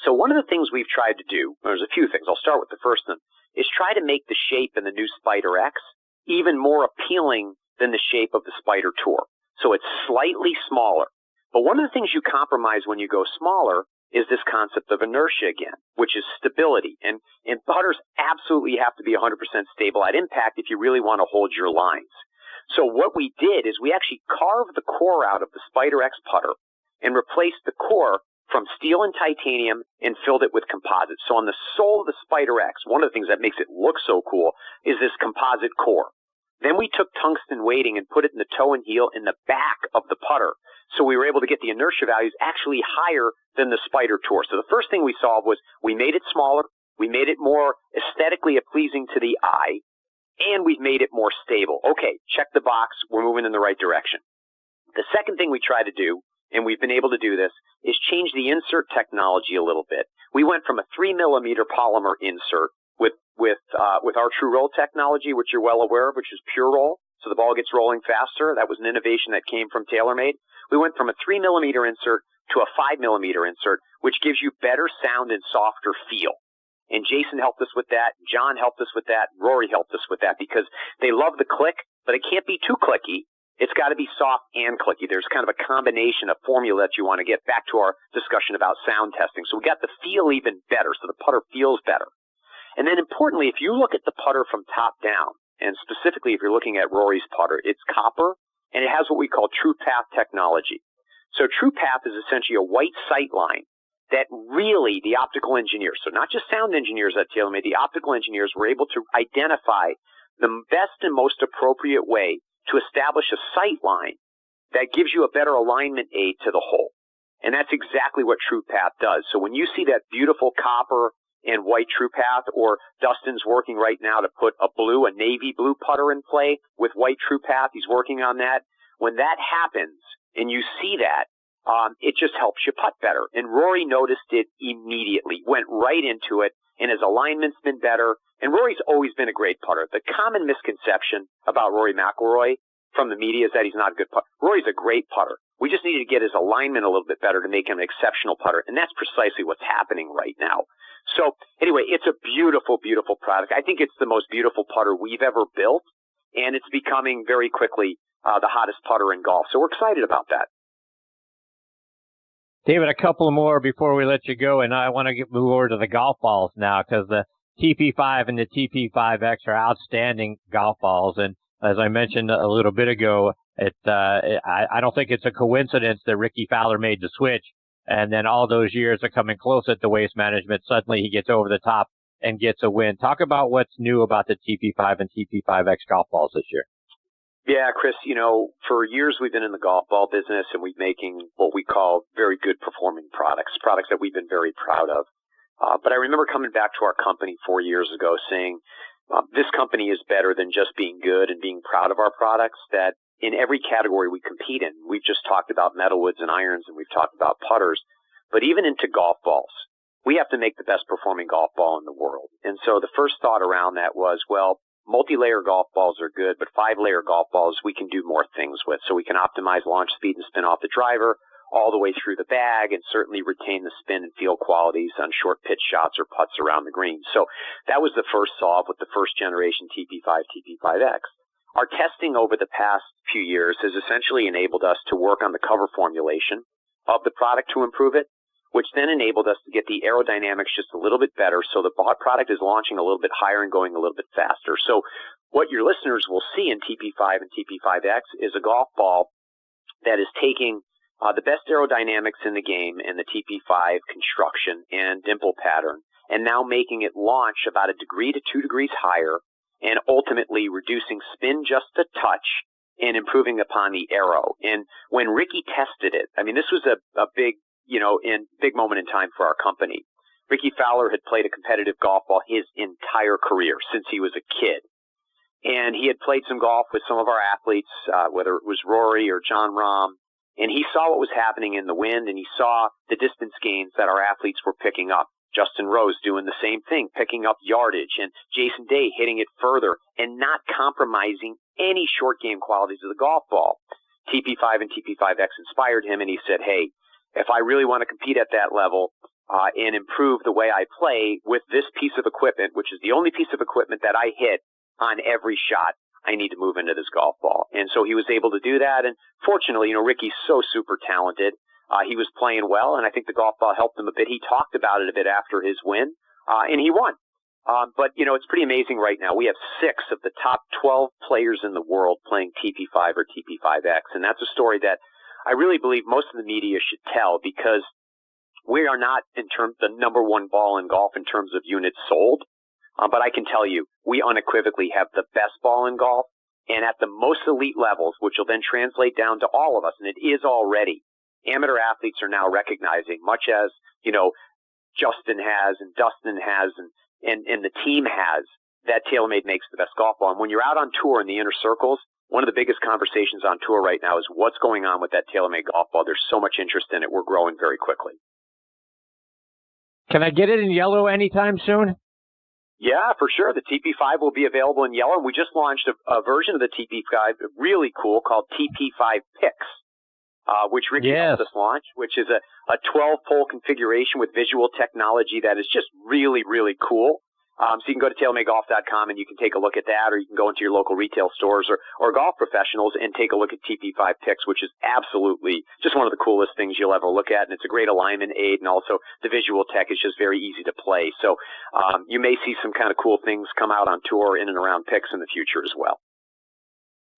So one of the things we've tried to do, there's a few things, I'll start with the first one, is try to make the shape in the new Spider X even more appealing than the shape of the Spider Tour. So it's slightly smaller. But one of the things you compromise when you go smaller is this concept of inertia again, which is stability. And putters absolutely have to be 100% stable at impact if you really want to hold your lines. So what we did is we actually carved the core out of the Spider X putter and replaced the core from steel and titanium and filled it with composite. So on the sole of the Spider X, one of the things that makes it look so cool is this composite core. Then we took tungsten weighting and put it in the toe and heel in the back of the putter. So we were able to get the inertia values actually higher than the Spider Tour. So the first thing we saw was we made it smaller, we made it more aesthetically pleasing to the eye, and we've made it more stable. Okay, check the box, we're moving in the right direction. The second thing we try to do, and we've been able to do this, is change the insert technology a little bit. We went from a 3mm polymer insert with our True Roll technology, which you're well aware of, which is Pure Roll, so the ball gets rolling faster. That was an innovation that came from TaylorMade. We went from a 3mm insert to a 5mm insert, which gives you better sound and softer feel. And Jason helped us with that. John helped us with that. Rory helped us with that because they love the click, but it can't be too clicky. It's got to be soft and clicky. There's kind of a combination of formula that you want to get back to our discussion about sound testing. So we got the feel even better, so the putter feels better. And then importantly, if you look at the putter from top down, and specifically if you're looking at Rory's putter, it's copper, and it has what we call True Path technology. So True Path is essentially a white sight line that really the optical engineers, so not just sound engineers at TaylorMade, the optical engineers were able to identify the best and most appropriate way to establish a sight line that gives you a better alignment aid to the hole. And that's exactly what True Path does. So when you see that beautiful copper and white True Path, or Dustin's working right now to put a navy blue putter in play with white True Path, he's working on that. When that happens and you see that, it just helps you putt better. And Rory noticed it immediately, went right into it, and his alignment's been better. And Rory's always been a great putter. The common misconception about Rory McIlroy from the media is that he's not a good putter. Rory's a great putter. We just needed to get his alignment a little bit better to make him an exceptional putter, and that's precisely what's happening right now. So anyway, it's a beautiful, beautiful product. I think it's the most beautiful putter we've ever built, and it's becoming very quickly the hottest putter in golf. So we're excited about that. David, a couple more before we let you go, and I want to move over to the golf balls now, because the TP5 and the TP5X are outstanding golf balls. And as I mentioned a little bit ago, I don't think it's a coincidence that Ricky Fowler made the switch, and then all those years of coming close at the Waste Management, suddenly he gets over the top and gets a win. Talk about what's new about the TP5 and TP5X golf balls this year. Yeah, Chris, for years we've been in the golf ball business, and we're making what we call very good performing products that we've been very proud of. But I remember coming back to our company 4 years ago saying, this company is better than just being good and being proud of our products, that in every category we compete in, we've just talked about metalwoods and irons, and we've talked about putters, but even into golf balls, we have to make the best performing golf ball in the world. And so the first thought around that was, well, multi-layer golf balls are good, but 5-layer golf balls we can do more things with. So we can optimize launch speed and spin off the driver all the way through the bag, and certainly retain the spin and feel qualities on short pitch shots or putts around the green. So that was the first solve with the first generation TP5, TP5X. Our testing over the past few years has essentially enabled us to work on the cover formulation of the product to improve it, which then enabled us to get the aerodynamics just a little bit better, so the product is launching a little bit higher and going a little bit faster. So what your listeners will see in TP5 and TP5X is a golf ball that is taking the best aerodynamics in the game in the TP5 construction and dimple pattern, and now making it launch about 1 degree to 2 degrees higher, and ultimately reducing spin just a touch and improving upon the aero. And when Ricky tested it, I mean, this was a big, big moment in time for our company. Ricky Fowler had played a competitive golf ball his entire career since he was a kid. And he had played some golf with some of our athletes, whether it was Rory or John Rahm, and he saw what was happening in the wind, and he saw the distance gains that our athletes were picking up. Justin Rose doing the same thing, picking up yardage, and Jason Day hitting it further and not compromising any short game qualities of the golf ball. TP5 and TP5X inspired him, and he said, hey, if I really want to compete at that level and improve the way I play with this piece of equipment, which is the only piece of equipment that I hit on every shot, I need to move into this golf ball. And so he was able to do that. And fortunately, Ricky's so super talented. He was playing well, and I think the golf ball helped him a bit. He talked about it a bit after his win, and he won. But it's pretty amazing right now. We have 6 of the top 12 players in the world playing TP5 or TP5X. And that's a story that I really believe most of the media should tell, because we are not the number one ball in golf in terms of units sold. But I can tell you, we unequivocally have the best ball in golf, and at the most elite levels, which will then translate down to all of us, and it is already. Amateur athletes are now recognizing, much as, Justin has and Dustin has and the team has, that TaylorMade makes the best golf ball. And when you're out on tour in the inner circles, one of the biggest conversations on tour right now is what's going on with that TaylorMade golf ball. There's so much interest in it. We're growing very quickly. Can I get it in yellow anytime soon? Yeah, for sure. The TP5 will be available in yellow. We just launched a version of the TP5, really cool, called TP5 Pix, which Ricky helped us launch, which is a 12-pole configuration with visual technology that is just really, really cool. So you can go to TaylorMadeGolf.com and you can take a look at that, or you can go into your local retail stores or golf professionals and take a look at TP5 Pix, which is absolutely just one of the coolest things you'll ever look at. And it's a great alignment aid, and also the visual tech is just very easy to play. So you may see some kind of cool things come out on tour in and around Pix in the future as well.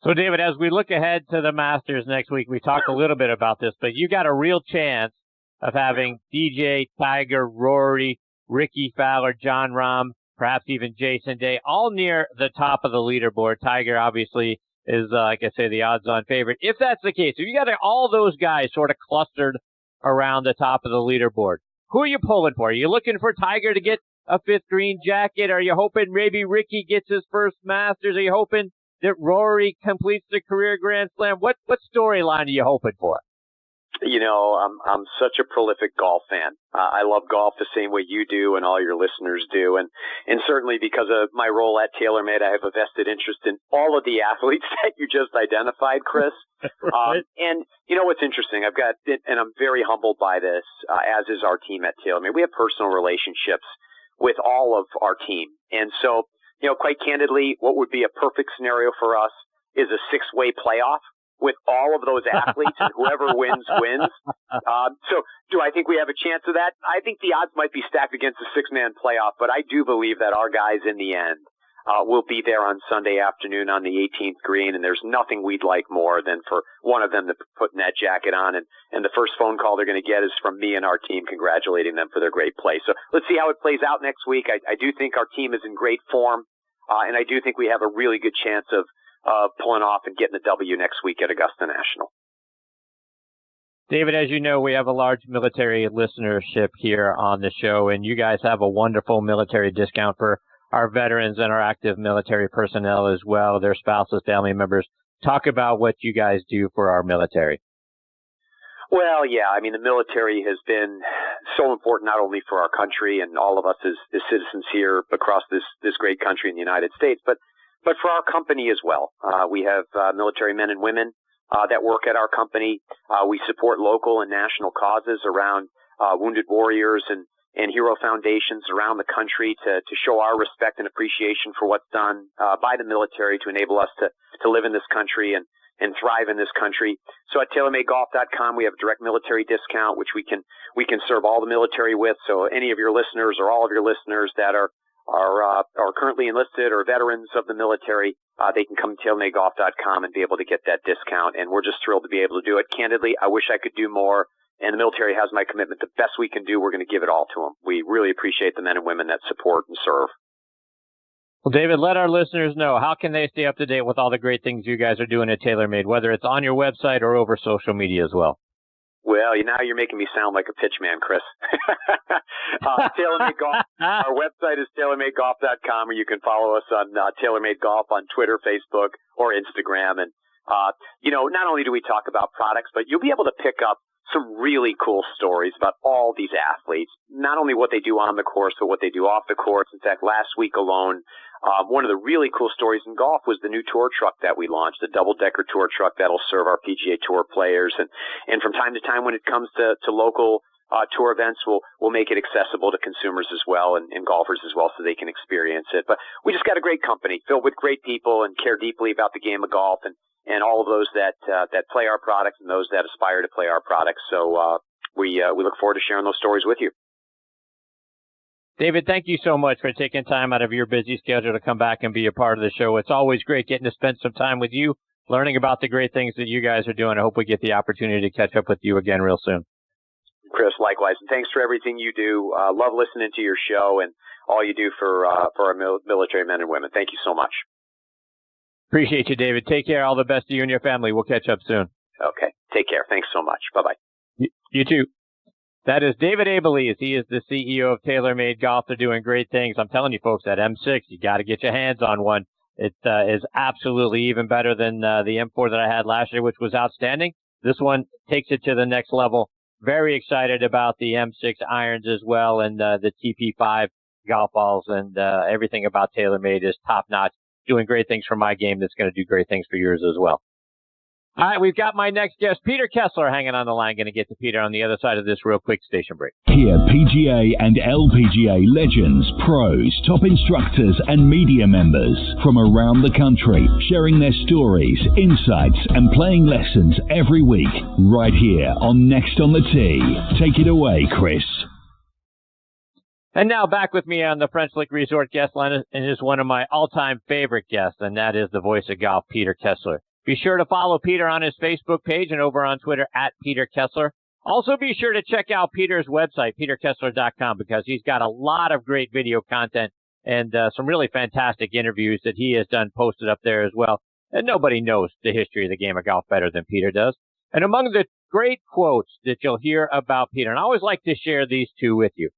So, David, as we look ahead to the Masters next week, we talked a little bit about this, but you got a real chance of having DJ, Tiger, Rory, Ricky Fowler, John Rahm, perhaps even Jason Day, all near the top of the leaderboard. Tiger, obviously, is, like I say, the odds-on favorite. If that's the case, if you got all those guys sort of clustered around the top of the leaderboard, who are you pulling for? Are you looking for Tiger to get a 5th green jacket? Are you hoping maybe Ricky gets his first Masters? Are you hoping that Rory completes the career Grand Slam? What storyline are you hoping for? I'm such a prolific golf fan. I love golf the same way you do and all your listeners do. And certainly because of my role at TaylorMade, I have a vested interest in all of the athletes that you just identified, Chris. Right. And what's interesting, and I'm very humbled by this, as is our team at TaylorMade. We have personal relationships with all of our team. And so, quite candidly, what would be a perfect scenario for us is a 6-way playoff with all of those athletes, and whoever wins, wins. So do I think we have a chance of that? I think the odds might be stacked against the 6-man playoff, but I do believe that our guys in the end will be there on Sunday afternoon on the 18th green, and there's nothing we'd like more than for one of them to put that jacket on, and the first phone call they're going to get is from me and our team congratulating them for their great play. So let's see how it plays out next week. I do think our team is in great form, and I do think we have a really good chance of pulling off and getting the W next week at Augusta National. David, as you know, we have a large military listenership here on the show, and you guys have a wonderful military discount for our veterans and our active military personnel as well, their spouses, family members. Talk about what you guys do for our military. Well, yeah, I mean, the military has been so important not only for our country and all of us as citizens here across this great country in the United States, but for our company as well. We have military men and women that work at our company. We support local and national causes around wounded warriors and hero foundations around the country to show our respect and appreciation for what's done by the military to enable us to live in this country and thrive in this country. So at TaylorMadeGolf.com, we have a direct military discount, which we can serve all the military with. So any of your listeners or all of your listeners that are currently enlisted or veterans of the military, they can come to TaylorMadeGolf.com and be able to get that discount. And we're just thrilled to be able to do it. Candidly, I wish I could do more. And the military has my commitment. The best we can do, we're going to give it all to them. We really appreciate the men and women that support and serve. Well, David, let our listeners know, how can they stay up to date with all the great things you guys are doing at TaylorMade, whether it's on your website or over social media as well? Well, now you're making me sound like a pitch man, Chris. TaylorMade Golf. Our website is TaylorMadeGolf.com, or you can follow us on TaylorMade Golf on Twitter, Facebook, or Instagram. And, not only do we talk about products, but you'll be able to pick up some really cool stories about all these athletes, not only what they do on the course, but what they do off the course. In fact, last week alone, one of the really cool stories in golf was the new tour truck that we launched, the double-decker tour truck that'll serve our PGA Tour players. And from time to time, when it comes to local tour events, we'll make it accessible to consumers as well and golfers as well so they can experience it. But we just got a great company filled with great people and care deeply about the game of golf and all of those that play our products and those that aspire to play our products. So we look forward to sharing those stories with you. David, thank you so much for taking time out of your busy schedule to come back and be a part of the show. It's always great getting to spend some time with you, learning about the great things that you guys are doing. I hope we get the opportunity to catch up with you again real soon. Chris, likewise. And thanks for everything you do. Love listening to your show and all you do for our military men and women. Thank you so much. Appreciate you, David. Take care. All the best to you and your family. We'll catch up soon. Okay. Take care. Thanks so much. Bye-bye. You too. That is David Abeles. He is the CEO of TaylorMade Golf. They're doing great things. I'm telling you, folks, that M6, you got to get your hands on one. It is absolutely even better than the M4 that I had last year, which was outstanding. This one takes it to the next level. Very excited about the M6 irons as well, and the TP5 golf balls, and everything about TaylorMade is top-notch. Doing great things for my game that's going to do great things for yours as well. All right, we've got my next guest, Peter Kessler, hanging on the line. Going to get to Peter on the other side of this real quick station break. Hear PGA and LPGA legends, pros, top instructors, and media members from around the country sharing their stories, insights, and playing lessons every week right here on Next on the Tee. Take it away, Chris. And now back with me on the French Lick Resort guest line is one of my all-time favorite guests, and that is the voice of golf, Peter Kessler. Be sure to follow Peter on his Facebook page and over on Twitter at Peter Kessler. Also be sure to check out Peter's website, peterkessler.com, because he's got a lot of great video content and some really fantastic interviews that he has done posted up there as well. And nobody knows the history of the game of golf better than Peter does. And among the great quotes that you'll hear about Peter, and I always like to share these two with you.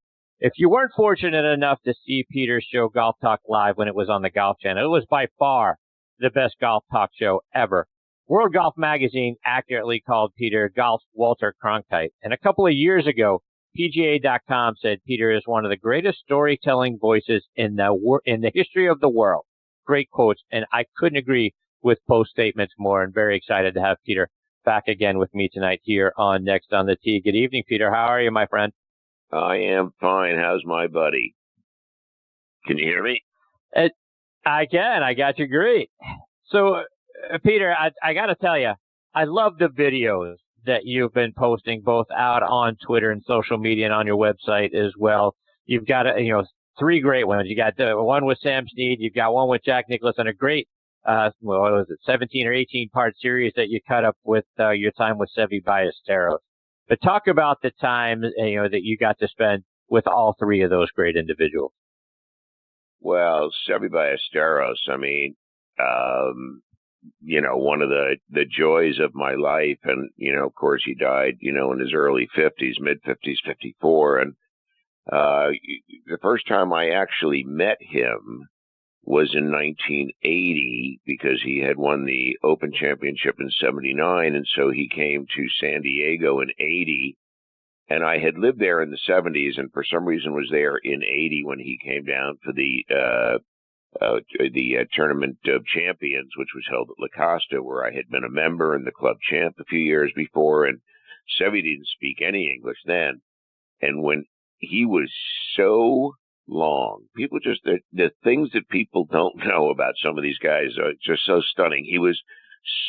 If you weren't fortunate enough to see Peter's show Golf Talk Live when it was on the Golf Channel, it was by far the best golf talk show ever. World Golf Magazine accurately called Peter golf's Walter Cronkite. And a couple of years ago, PGA.com said Peter is one of the greatest storytelling voices in the history of the world. Great quotes, and I couldn't agree with both statements more. And very excited to have Peter back again with me tonight here on Next on the Tee. Good evening, Peter. How are you, my friend? I am fine. How's my buddy? Can you hear me? I can. I got you great. So, Peter, I got to tell you, I love the videos that you've been posting both out on Twitter and social media and on your website as well. You've got, 3 great ones. You got the one with Sam Snead. You've got one with Jack Nicklaus, and a great, 17 or 18 part series that you cut up with your time with Seve Ballesteros. But talk about the time, that you got to spend with all 3 of those great individuals. Well, Seve Ballesteros, one of the joys of my life. And, of course, he died, in his early 50s, mid-50s, 54. And the first time I actually met him was in 1980 because he had won the Open Championship in 79. And so he came to San Diego in 80. And I had lived there in the 70s and for some reason was there in 80 when he came down for the Tournament of Champions, which was held at La Costa, where I had been a member and the club champ a few years before. And Seve didn't speak any English then. And when he was so long, people just, the things that people don't know about some of these guys are just so stunning. He was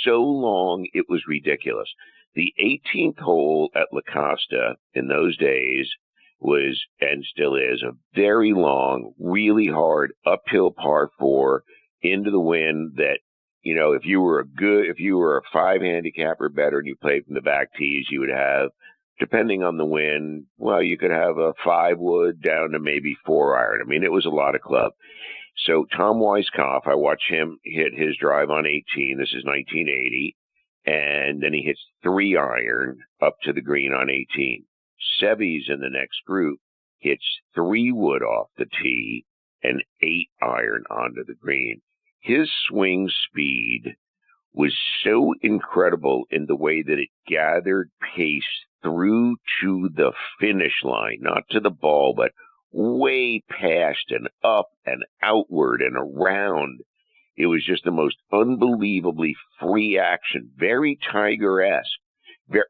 so long, it was ridiculous. The 18th hole at La Costa in those days was, and still is, a very long, really hard uphill par 4 into the wind that, if you were a 5 handicap or better and you played from the back tees, you would have, depending on the wind, well, you could have a 5 wood down to maybe 4 iron. It was a lot of club. So Tom Weiskopf, I watched him hit his drive on 18. This is 1980. And then he hits 3 iron up to the green on 18. Seve's in the next group hits 3 wood off the tee and 8 iron onto the green. His swing speed was so incredible in the way that it gathered pace through to the finish line, not to the ball, but way past and up and outward and around. It was just the most unbelievably free action, very Tiger-esque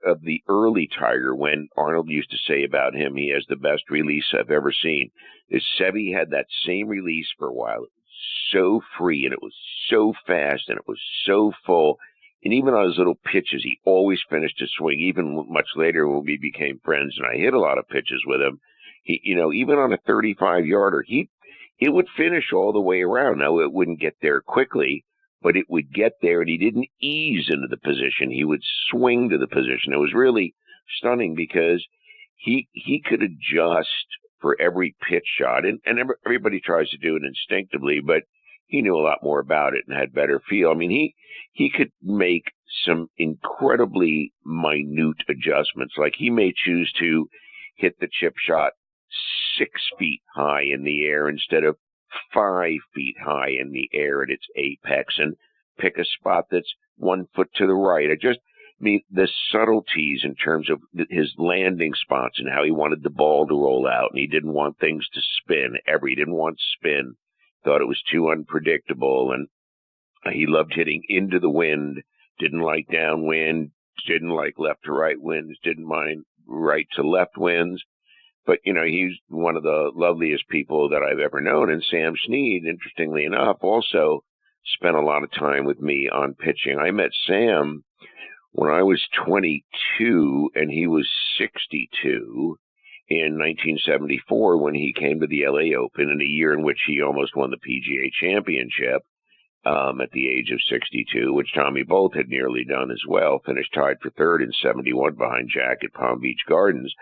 of the early Tiger, when Arnold used to say about him, he has the best release I've ever seen. Seve had that same release for a while. It was so free and it was so fast and it was so full. And even on his little pitches, he always finished his swing, even much later when we became friends and I hit a lot of pitches with him. He, even on a 35-yarder, it would finish all the way around. Now, it wouldn't get there quickly, but it would get there, and he didn't ease into the position. He would swing to the position. It was really stunning because he could adjust for every pitch shot, and everybody tries to do it instinctively, but he knew a lot more about it and had better feel. He could make some incredibly minute adjustments. Like he may choose to hit the chip shot 6 feet high in the air instead of 5 feet high in the air at its apex, and pick a spot that's 1 foot to the right. The subtleties in terms of his landing spots and how he wanted the ball to roll out, and he didn't want things to spin ever. He didn't want spin. Thought it was too unpredictable, and he loved hitting into the wind, didn't like downwind, didn't like left to right winds, didn't mind right to left winds. But, he's one of the loveliest people that I've ever known. And Sam Snead, interestingly enough, also spent a lot of time with me on pitching. I met Sam when I was 22 and he was 62 in 1974 when he came to the LA Open, in a year in which he almost won the PGA Championship at the age of 62, which Tommy Bolt had nearly done as well, finished tied for third in 71 behind Jack at Palm Beach Gardens.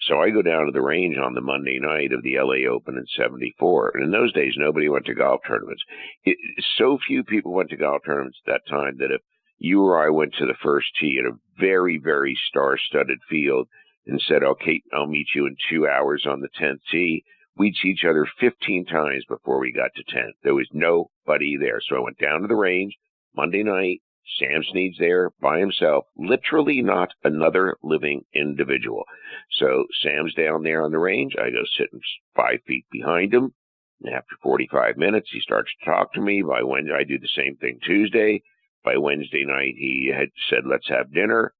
So I go down to the range on the Monday night of the LA Open in 74. And in those days, nobody went to golf tournaments. So few people went to golf tournaments at that time that if you or I went to the first tee at a very, very star-studded field and said, okay, I'll meet you in 2 hours on the 10th tee, we'd see each other 15 times before we got to 10th. There was nobody there. So I went down to the range Monday night, Sam Snead's there by himself, literally not another living individual. So Sam's down there on the range. I go sitting 5 feet behind him. And after 45 minutes, he starts to talk to me. By Wednesday, I do the same thing Tuesday. By Wednesday night, he had said, let's have dinner.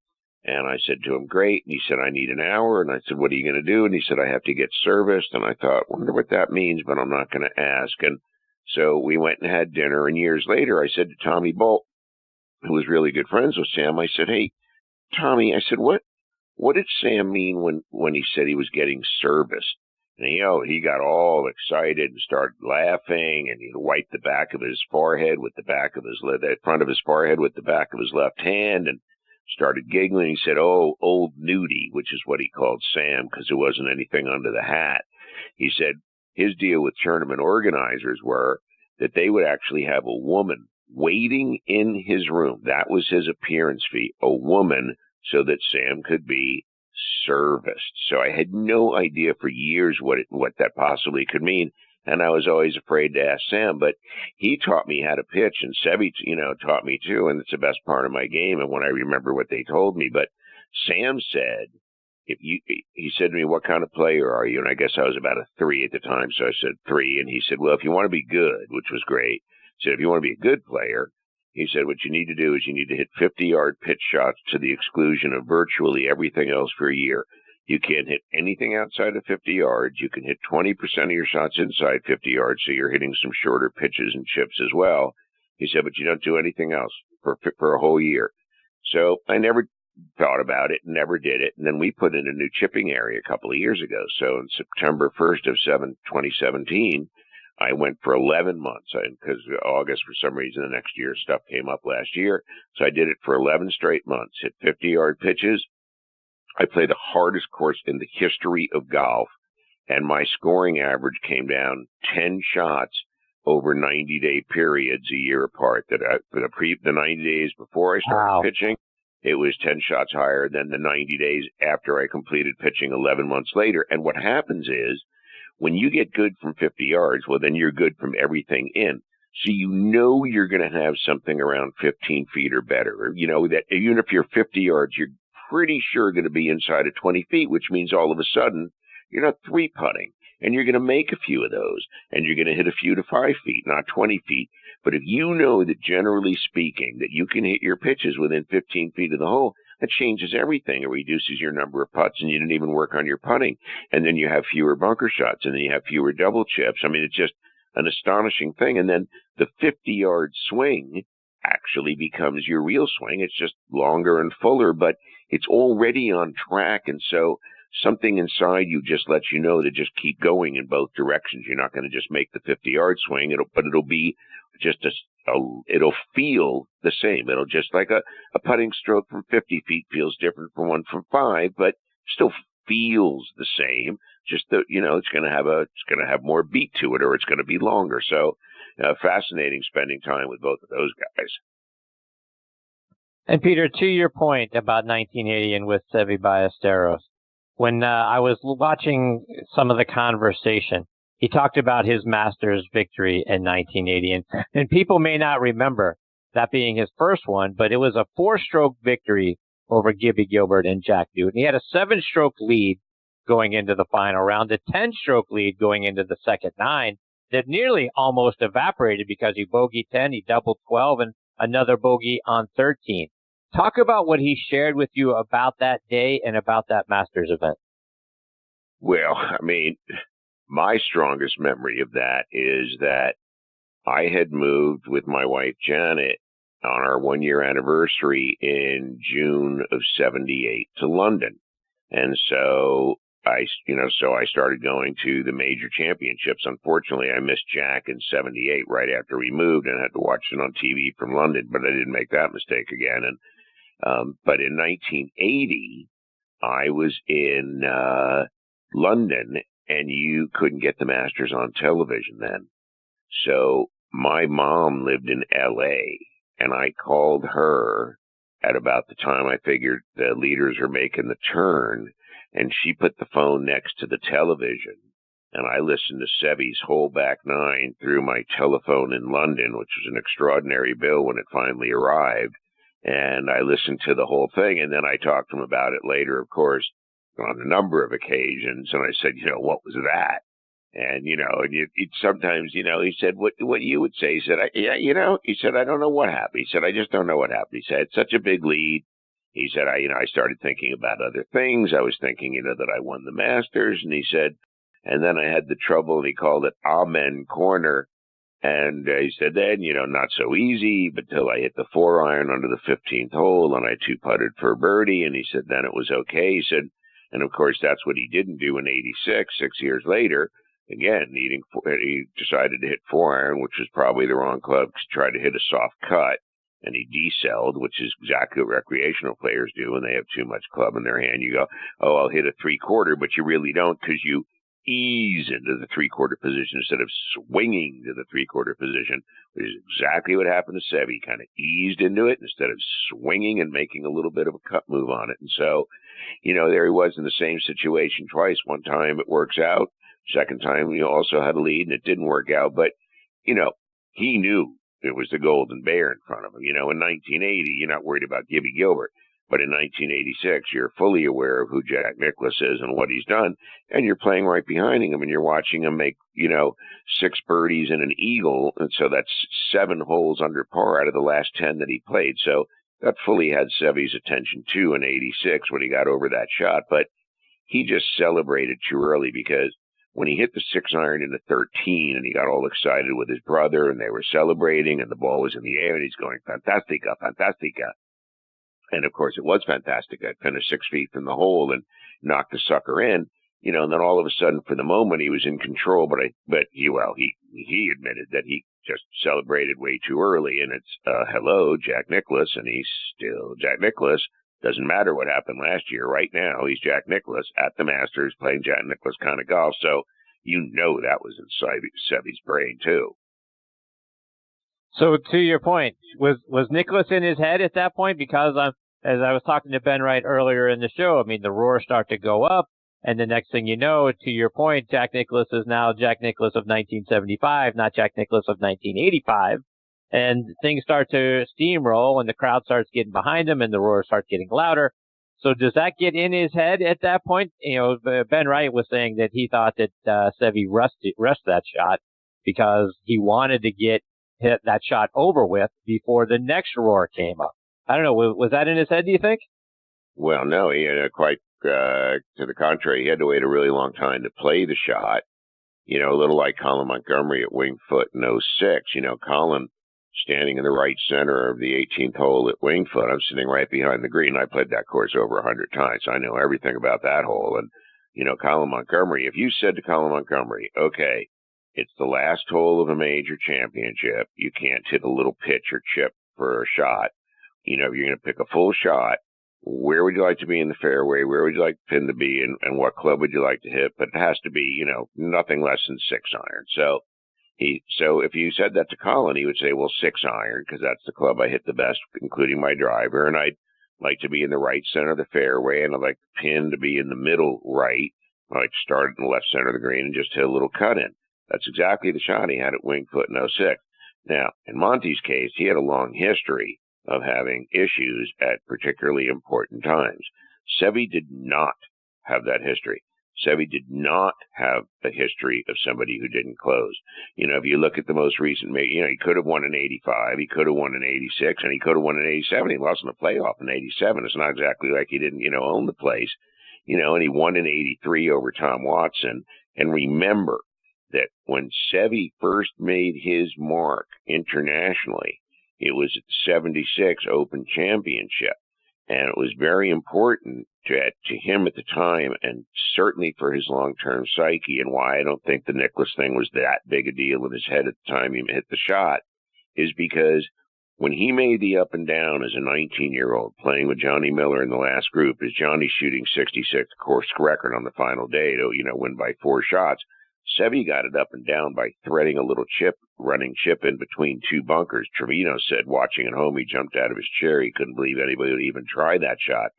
And I said to him, great. And he said, I need an hour. And I said, what are you going to do? And he said, I have to get serviced. And I thought, wonder what that means, but I'm not going to ask. And so we went and had dinner. And years later, I said to Tommy Bolt, who was really good friends with Sam, I said, hey, Tommy, I said, what did Sam mean when he said he was getting serviced? And he got all excited and started laughing, and he wiped the back of his forehead with the front of his forehead with the back of his left hand, and started giggling. He said, oh, old Nudie, which is what he called Sam because there wasn't anything under the hat. He said his deal with tournament organizers were that they would actually have a woman waiting in his room. That was his appearance fee, a woman, so that Sam could be serviced. So I had no idea for years what that possibly could mean, and I was always afraid to ask Sam. But he taught me how to pitch, and Seve, taught me too, and it's the best part of my game. And when I remember what they told me, but Sam said, he said to me, what kind of player are you? And I guess I was about a 3 at the time, so I said 3. And he said, well, if you want to be good, which was great, he said, if you want to be a good player, he said, what you need to do is you need to hit 50-yard pitch shots to the exclusion of virtually everything else for a year. You can't hit anything outside of 50 yards. You can hit 20% of your shots inside 50 yards, so you're hitting some shorter pitches and chips as well. He said, but you don't do anything else for a whole year. So I never thought about it, never did it. And then we put in a new chipping area a couple of years ago. So in September 1st of 2017, I went for 11 months because August, for some reason, the next year stuff came up last year. So I did it for 11 straight months, hit 50-yard pitches. I played the hardest course in the history of golf, and my scoring average came down 10 shots over 90-day periods a year apart. For the 90 days before I started pitching, it was 10 shots higher than the 90 days after I completed pitching 11 months later. And what happens is, when you get good from 50 yards, well, then you're good from everything in. So you're going to have something around 15 feet or better. That even if you're 50 yards, you're pretty sure going to be inside of 20 feet, which means all of a sudden you're not 3-putting. And you're going to make a few of those. And you're going to hit a few to 5 feet, not 20 feet. But if you know that, generally speaking, that you can hit your pitches within 15 feet of the hole, that changes everything. It reduces your number of putts, and you didn't even work on your putting. And then you have fewer bunker shots, and then you have fewer double chips. I mean, it's just an astonishing thing. And then the 50-yard swing actually becomes your real swing. It's just longer and fuller, but it's already on track. And so something inside you just lets you know to just keep going in both directions. You're not going to just make the 50-yard swing, but it'll be just it'll feel the same. It'll just like a putting stroke from 50 feet feels different from one from 5, but still feels the same. Just that, it's going to have more beat to it, or it's going to be longer. So fascinating spending time with both of those guys. And Peter, to your point about 1980 and with Seve Ballesteros, when I was watching some of the conversation, he talked about his Masters victory in 1980, and people may not remember that being his first one, but it was a 4-stroke victory over Gibby Gilbert and Jack Newton. He had a 7-stroke lead going into the final round, a 10-stroke lead going into the second 9 that nearly almost evaporated because he bogeyed 10, he doubled 12, and another bogey on 13. Talk about what he shared with you about that day and about that Masters event. Well, I mean, my strongest memory of that is that I had moved with my wife, Janet, on our 1-year anniversary in June of 78 to London. And so I started going to the major championships. Unfortunately, I missed Jack in 78 right after we moved and had to watch it on TV from London, but I didn't make that mistake again. And, but in 1980, I was in, London, and you couldn't get the Masters on television then. So my mom lived in L.A., and I called her at about the time I figured the leaders were making the turn, and she put the phone next to the television, and I listened to Seve's whole back 9 through my telephone in London, which was an extraordinary bill when it finally arrived. And I listened to the whole thing, and then I talked to him about it later, of course, on a number of occasions. And I said, what was that? And, it sometimes, he said, what you would say? He said, he said, I don't know what happened. He said, I just don't know what happened. He said, it's such a big lead. He said, I started thinking about other things. I was thinking, that I won the Masters. And he said, and then I had the trouble, and he called it Amen Corner. And he said, then, not so easy, but till I hit the 4-iron under the 15th hole, and I 2-putted for a birdie. And he said, then it was okay. He said, and of course, that's what he didn't do in '86, 6 years later. Again, he decided to hit 4-iron, which was probably the wrong club, because he tried to hit a soft cut, and he decelled, which is exactly what recreational players do when they have too much club in their hand. You go, oh, I'll hit a 3/4, but you really don't, because you ease into the 3/4 position instead of swinging to the 3/4 position, which is exactly what happened to Seve. He kind of eased into it instead of swinging and making a little bit of a cut move on it. And so, there he was in the same situation twice. One time it works out. Second time, also had a lead, and it didn't work out. But, he knew it was the Golden Bear in front of him. In 1980, you're not worried about Gibby Gilbert. But in 1986, you're fully aware of who Jack Nicklaus is and what he's done, and you're playing right behind him, and you're watching him make, 6 birdies and an eagle, and so that's 7 holes under par out of the last 10 that he played. So that fully had Seve's attention, too, in '86 when he got over that shot. But he just celebrated too early, because when he hit the 6-iron into 13 and he got all excited with his brother and they were celebrating and the ball was in the air and he's going, Fantastica, Fantastica. And of course it was Fantastica. It finished 6 feet from the hole and knocked the sucker in, and then all of a sudden for the moment he was in control, but he admitted that he just celebrated way too early, and it's, hello, Jack Nicklaus, and he's still Jack Nicklaus. Doesn't matter what happened last year. Right now, he's Jack Nicklaus at the Masters playing Jack Nicklaus kind of golf. So that was in Seve's brain, too. So to your point, was Nicklaus in his head at that point? Because as I was talking to Ben Wright earlier in the show, the roars start to go up. And the next thing you know, to your point, Jack Nicklaus is now Jack Nicklaus of 1975, not Jack Nicklaus of 1985. And things start to steamroll, and the crowd starts getting behind him, and the roars start getting louder. So does that get in his head at that point? Ben Wright was saying that he thought that Seve rushed that shot because he wanted to get hit that shot over with before the next roar came up. I don't know. Was that in his head, do you think? Well, no, he had quite to the contrary. He had to wait a really long time to play the shot. A little like Colin Montgomery at Winged Foot in '06. Colin standing in the right center of the 18th hole at Winged Foot. I'm sitting right behind the green. I played that course over 100 times. So I know everything about that hole. And, Colin Montgomery, if you said to Colin Montgomery, okay, it's the last hole of a major championship, you can't hit a little pitch or chip for a shot. You're going to pick a full shot. Where would you like to be in the fairway? Where would you like the pin to be? And what club would you like to hit? But it has to be, nothing less than 6-iron. So if you said that to Colin, he would say, well, 6-iron, because that's the club I hit the best, including my driver. And I'd like to be in the right center of the fairway, and I'd like the pin to be in the middle right. I like to start in the left center of the green and just hit a little cut in. That's exactly the shot he had at Winged Foot in '06. Now, in Monty's case, he had a long history of having issues at particularly important times. Seve did not have that history. Seve did not have a history of somebody who didn't close. If you look at the most recent, he could have won in '85, he could have won in '86, and he could have won in '87. He lost in the playoff in '87. It's not exactly like he didn't, own the place. And he won in '83 over Tom Watson. And remember that when Seve first made his mark internationally, it was at the '76 Open Championship. And it was very important to him at the time, and certainly for his long-term psyche, and why I don't think the Nicklaus thing was that big a deal in his head at the time he hit the shot, is because when he made the up and down as a 19-year-old playing with Johnny Miller in the last group, as Johnny shooting 66 course record on the final day to, win by 4 shots, Seve got it up and down by threading a little running chip in between 2 bunkers. Trevino said, watching at home, he jumped out of his chair. He couldn't believe anybody would even try that shot.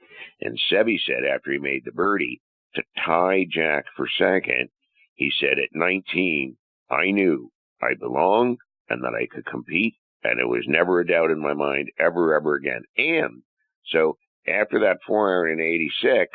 And Seve said, after he made the birdie, to tie Jack for second, he said, at 19, I knew I belonged and that I could compete And it was never a doubt in my mind ever again. And so after that 4-iron in 86,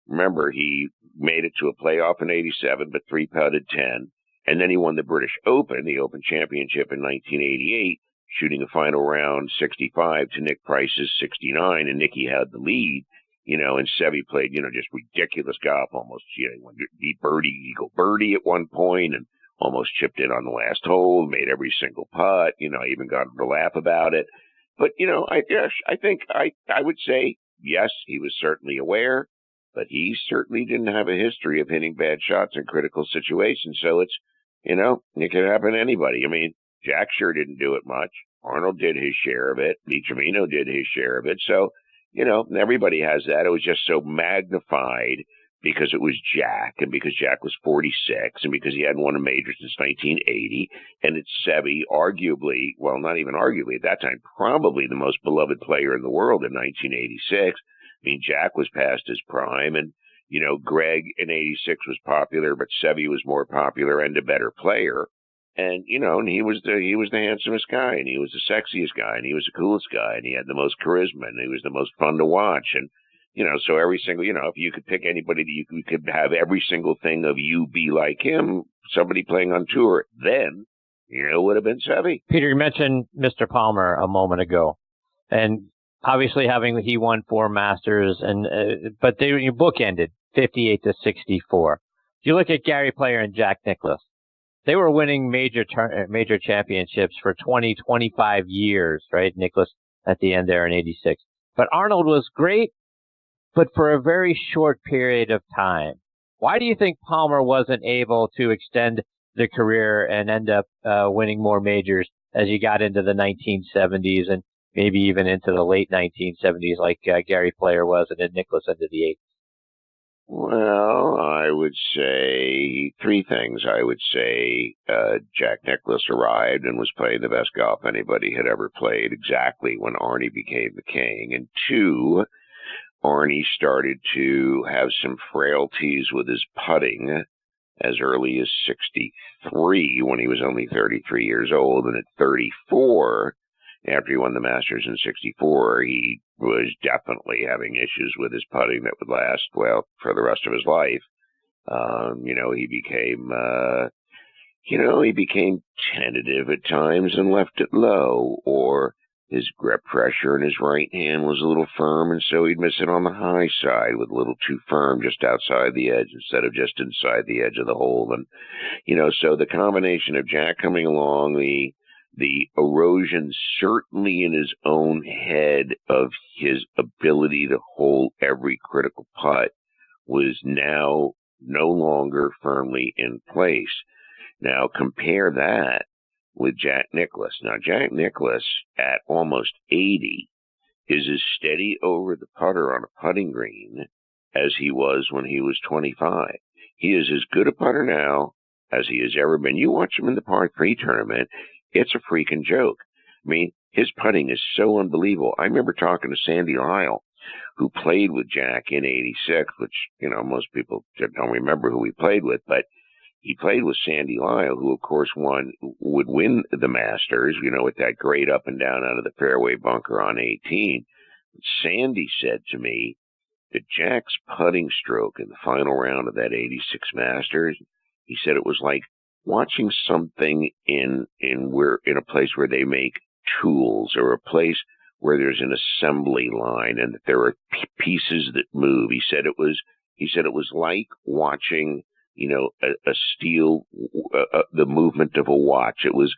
remember, he made it to a playoff in 87, but 3-putted 10. And then he won the British Open, the Open Championship in 1988, shooting a final round 65 to Nick Price's 69, and Nicky had the lead, and Seve played, just ridiculous golf, almost, he eagle birdie at one point, and almost chipped in on the last hole, made every single putt, even got him to laugh about it. But, I think I would say, yes, he was certainly aware, but he certainly didn't have a history of hitting bad shots in critical situations. So it's, it could happen to anybody. I mean, Jack sure didn't do it much. Arnold did his share of it. Lee Trevino did his share of it. So, everybody has that. It was just so magnified because it was Jack, and because Jack was 46, and because he hadn't won a major since 1980. And it's Seve, arguably, well, not even arguably at that time, probably the most beloved player in the world in 1986. I mean, Jack was past his prime, and, Greg in 86 was popular, but Seve was more popular and a better player. And, and he was the handsomest guy, and he was the sexiest guy, and he was the coolest guy, and he had the most charisma, and he was the most fun to watch. And, so every single, if you could pick anybody that you could have every single thing of you be like him, somebody playing on tour, then, it would have been Seve. Peter, you mentioned Mr. Palmer a moment ago, and obviously he won 4 Masters, but your book ended 58 to 64. If you look at Gary Player and Jack Nicklaus, they were winning major championships for 20, 25 years, right? Nicklaus at the end there in 86. But Arnold was great, but for a very short period of time. Why do you think Palmer wasn't able to extend the career and end up winning more majors as you got into the 1970s and maybe even into the late 1970s like Gary Player was, and then Nicklaus into the 80s? Well, I would say 3 things. I would say Jack Nicklaus arrived and was playing the best golf anybody had ever played exactly when Arnie became the king. And 2, Arnie started to have some frailties with his putting as early as 63 when he was only 33 years old. And at 34, after he won the Masters in 64, he was definitely having issues with his putting that would last, well, for the rest of his life. He became tentative at times and left it low, or his grip pressure in his right hand was a little firm, and so he'd miss it on the high side with a little too firm just outside the edge instead of just inside the edge of the hole. And, so the combination of Jack coming along, the erosion certainly in his own head of his ability to hold every critical putt was now no longer firmly in place. Now compare that with Jack Nicklaus. Now Jack Nicklaus at almost 80 is as steady over the putter on a putting green as he was when he was 25. He is as good a putter now as he has ever been. You watch him in the par 3 tournament, it's a freaking joke. I mean, his putting is so unbelievable. I remember talking to Sandy Lyle, who played with Jack in 86, which, most people don't remember who he played with, but he played with Sandy Lyle, who, of course, would win the Masters, with that great up and down out of the fairway bunker on 18. Sandy said to me that Jack's putting stroke in the final round of that 86 Masters, he said it was like watching something in a place where they make tools, or a place where there's an assembly line and that there are pieces that move. He said it was like watching, a steel, the movement of a watch. It was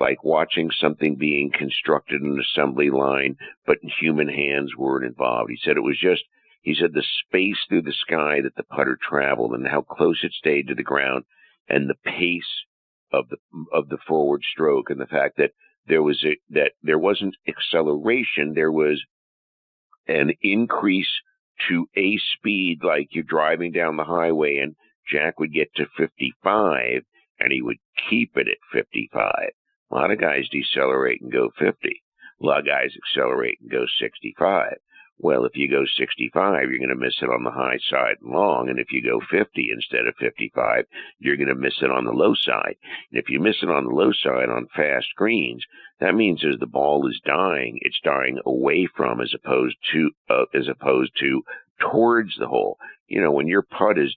like watching something being constructed in an assembly line, but human hands weren't involved. He said the space through the sky that the putter traveled and how close it stayed to the ground, and the pace of the forward stroke, and the fact that there wasn't acceleration, there was an increase to a speed, like you're driving down the highway and Jack would get to 55 and he would keep it at 55. A lot of guys decelerate and go 50. A lot of guys accelerate and go 65. Well, if you go 65, you're going to miss it on the high side and long. And if you go 50 instead of 55, you're going to miss it on the low side. And if you miss it on the low side on fast greens, that means as the ball is dying, it's dying away from as opposed to towards the hole. You know, when your putt is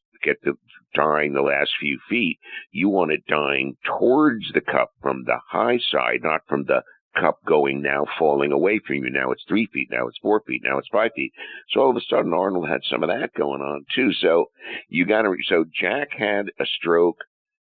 dying the last few feet, you want it dying towards the cup from the high side, not from the cup going now falling away from you. Now it's 3 feet, now it's 4 feet, now it's 5 feet. So all of a sudden Arnold had some of that going on too. So so Jack had a stroke,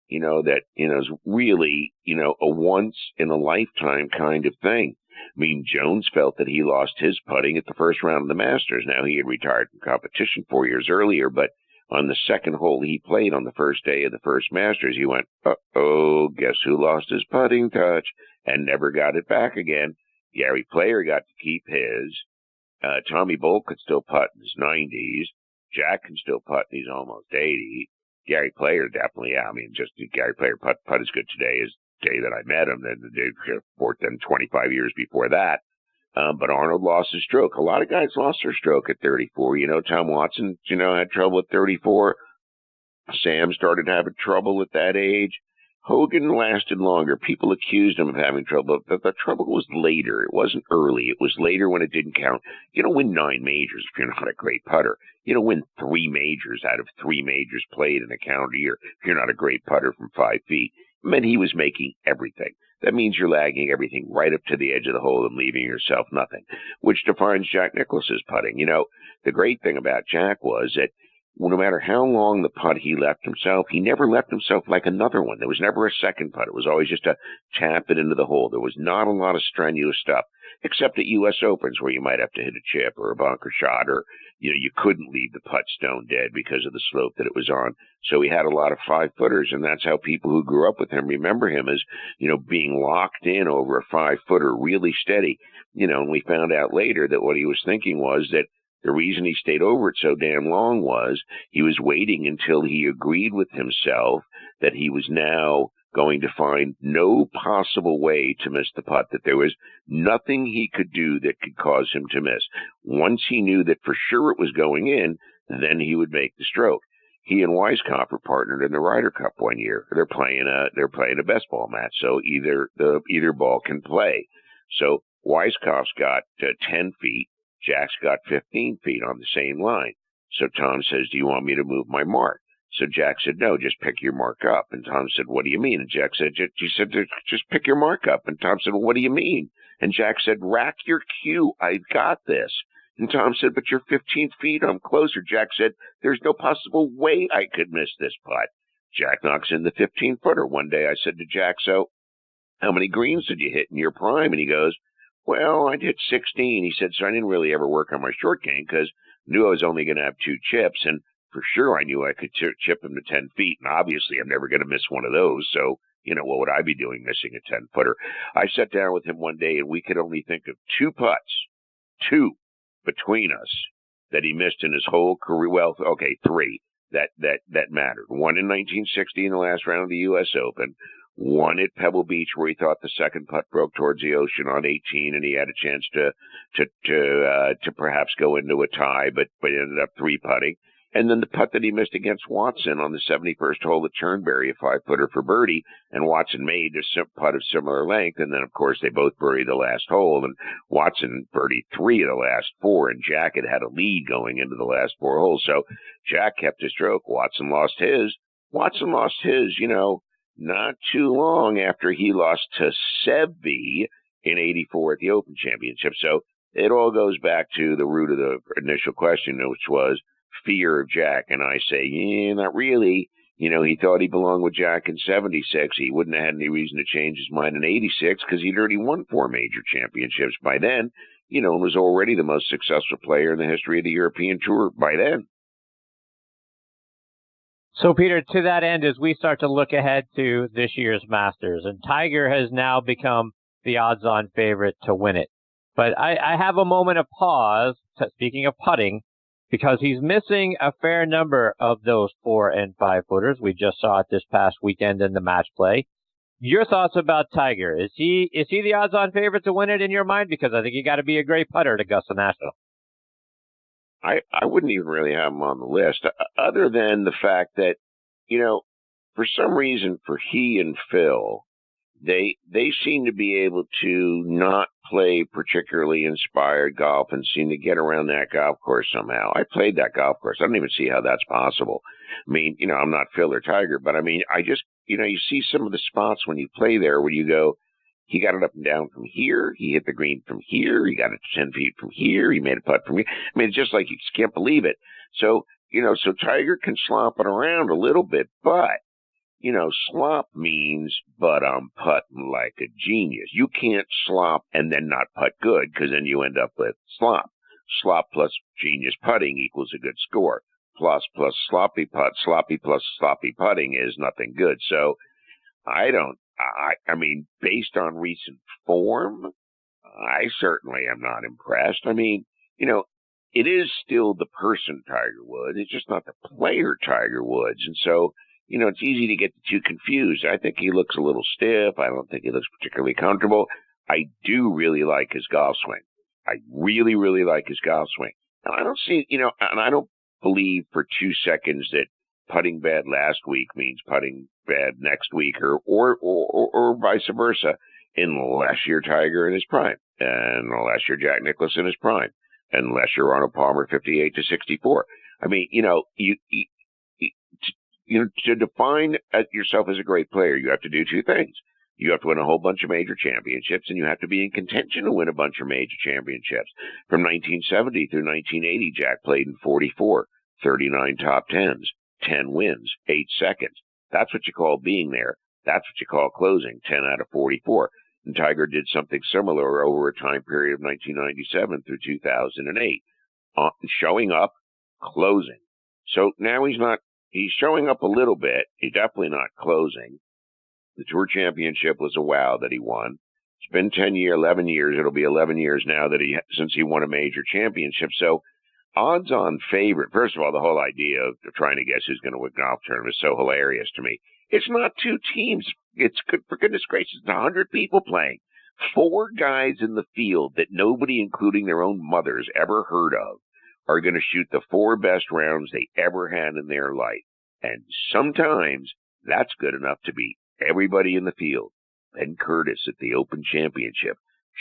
you know, that, you know, is really, you know, a once in a lifetime kind of thing. I mean, Jones felt that he lost his putting at the first round of the Masters. Now, he had retired from competition 4 years earlier, but on the second hole he played on the first day of the first Masters, he went, uh-oh, guess who lost his putting touch? And never got it back again. Gary Player got to keep his. Tommy Bolt could still putt in his 90s. Jack can still putt and he's almost 80. Gary Player definitely, yeah. I mean, just Gary Player putt as good today as the day that I met him, than the day before, than 25 years before that. But Arnold lost his stroke. A lot of guys lost their stroke at 34. You know, Tom Watson, you know, had trouble at 34. Sam started having trouble at that age. Hogan lasted longer. People accused him of having trouble, but the trouble was later. It wasn't early. It was later when it didn't count. You don't win 9 majors if you're not a great putter. You don't win 3 majors out of 3 majors played in a calendar year if you're not a great putter from 5 feet. It meant he was making everything. That means you're lagging everything right up to the edge of the hole and leaving yourself nothing, which defines Jack Nicklaus's putting. You know, the great thing about Jack was that no matter how long the putt he left himself, he never left himself like another one. There was never a second putt. It was always just to tap it into the hole. There was not a lot of strenuous stuff, except at U.S. Opens where you might have to hit a chip or a bunker shot, or you couldn't leave the putt stone dead because of the slope that it was on. So he had a lot of 5-footers, and that's how people who grew up with him remember him as, being locked in over a 5-footer, really steady. And we found out later that what he was thinking was that the reason he stayed over it so damn long was he was waiting until he agreed with himself that he was now going to find no possible way to miss the putt, that there was nothing he could do that could cause him to miss. Once he knew that for sure it was going in, then he would make the stroke. He and Weiskopf were partnered in the Ryder Cup one year. They're playing a best ball match, so either ball can play. So Weiskopf's got 10 feet. Jack's got 15 feet on the same line. So Tom says, "Do you want me to move my mark?" So Jack said, "No, just pick your mark up." And Tom said, "What do you mean?" And Jack said, just pick your mark up. And Tom said, "Well, what do you mean?" And Jack said, "Rack your cue. I've got this." And Tom said, "But you're 15 feet. I'm closer." Jack said, "There's no possible way I could miss this putt." Jack knocks in the 15-footer. One day I said to Jack, "So how many greens did you hit in your prime?" And he goes, "Well, I did 16. He said, "So I didn't really ever work on my short game because I knew I was only going to have 2 chips. And for sure I knew I could chip him to 10 feet. And obviously I'm never going to miss one of those. So, what would I be doing missing a 10-footer? I sat down with him one day and we could only think of 2 putts, 2 between us, that he missed in his whole career. Well, okay, 3 that mattered. One in 1960 in the last round of the U.S. Open. One at Pebble Beach where he thought the second putt broke towards the ocean on 18 and he had a chance to perhaps go into a tie, but ended up 3-putting. And then the putt that he missed against Watson on the 71st hole at Turnberry, a 5-footer for birdie, and Watson made a putt of similar length. And then, of course, they both buried the last hole, and Watson birdied 3 of the last 4, and Jack had a lead going into the last 4 holes. So Jack kept his stroke. Watson lost his, not too long after he lost to Seve in 84 at the Open Championship. So it all goes back to the root of the initial question, which was fear of Jack. And I say, not really. He thought he belonged with Jack in 76. He wouldn't have had any reason to change his mind in 86 because he'd already won 4 major championships by then, and was already the most successful player in the history of the European Tour by then. So, Peter, to that end, as we start to look ahead to this year's Masters, and Tiger has now become the odds-on favorite to win it. But I have a moment of pause, speaking of putting, because he's missing a fair number of those 4 and 5-footers. We just saw it this past weekend in the match play. Your thoughts about Tiger? Is he the odds-on favorite to win it in your mind? Because I think you got to be a great putter at Augusta National. I wouldn't even really have him on the list, other than the fact that, for some reason, for he and Phil, they seem to be able to not play particularly inspired golf and seem to get around that golf course somehow. I played that golf course. I don't even see how that's possible. I mean, I'm not Phil or Tiger, but I mean, I just, you see some of the spots when you play there where you go, he got it up and down from here. He hit the green from here. He got it 10 feet from here. He made a putt from here. I mean, it's just like you just can't believe it. So, so Tiger can slop it around a little bit, but, slop means, but I'm putting like a genius. You can't slop and then not putt good, because then you end up with slop. Slop plus genius putting equals a good score. Plus sloppy putt, sloppy plus sloppy putting is nothing good. So I mean, based on recent form, I certainly am not impressed. I mean, it is still the person Tiger Woods. It's just not the player Tiger Woods. And so, it's easy to get the two confused. I think he looks a little stiff. I don't think he looks particularly comfortable. I do really like his golf swing. I really, really like his golf swing. And I don't see, and I don't believe for 2 seconds that putting bad last week means putting bad next week, or vice versa, unless you're Tiger in his prime, and unless you're Jack Nicklaus in his prime, unless you're Arnold Palmer 58 to 64. I mean, to define yourself as a great player, you have to do 2 things. You have to win a whole bunch of major championships, and you have to be in contention to win a bunch of major championships. From 1970 through 1980, Jack played in 44, 39 top tens, 10 wins, 8 seconds. That's what you call being there. That's what you call closing, 10 out of 44. And Tiger did something similar over a time period of 1997 through 2008. Showing up, closing. So now he's showing up a little bit. He's definitely not closing. The Tour Championship was a wow that he won. It's been 11 years. It'll be 11 years now since he won a major championship. So odds-on favorite. First of all, the whole idea of trying to guess who's going to win golf tournament is so hilarious to me. It's not 2 teams. It's, for goodness gracious, it's 100 people playing. 4 guys in the field that nobody, including their own mothers, ever heard of, are going to shoot the 4 best rounds they ever had in their life. And sometimes that's good enough to beat everybody in the field. Ben Curtis at the Open Championship,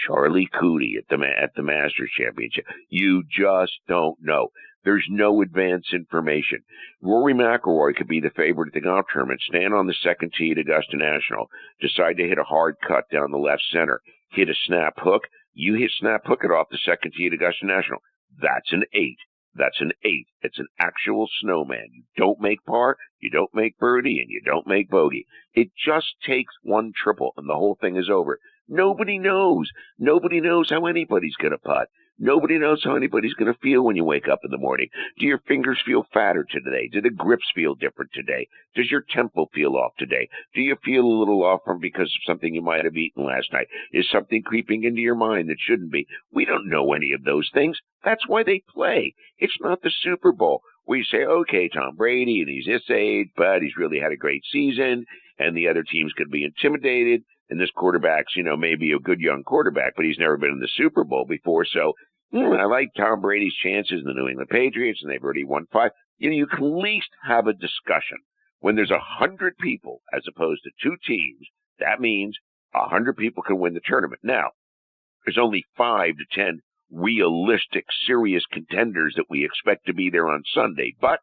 Charlie Cootie at the Masters Championship. You just don't know. There's no advance information. Rory McIlroy could be the favorite at the golf tournament, stand on the second tee at Augusta National, decide to hit a hard cut down the left center, hit a snap hook. You hit snap hook it off the second tee at Augusta National. That's an 8. That's an 8. It's an actual snowman. You don't make par, you don't make birdie, and you don't make bogey. It just takes 1 triple, and the whole thing is over. Nobody knows. Nobody knows how anybody's going to putt. Nobody knows how anybody's going to feel when you wake up in the morning. Do your fingers feel fatter today? Do the grips feel different today? Does your tempo feel off today? Do you feel a little off from because of something you might have eaten last night? Is something creeping into your mind that shouldn't be? We don't know any of those things. That's why they play. It's not the Super Bowl where you say, okay, Tom Brady, and he's this age, but he's really had a great season, and the other teams could be intimidated. And this quarterback's, maybe a good young quarterback, but he's never been in the Super Bowl before. So I like Tom Brady's chances in the New England Patriots, and they've already won 5. You can at least have a discussion. When there's 100 people as opposed to 2 teams, that means 100 people can win the tournament. Now, there's only 5 to 10 realistic, serious contenders that we expect to be there on Sunday. But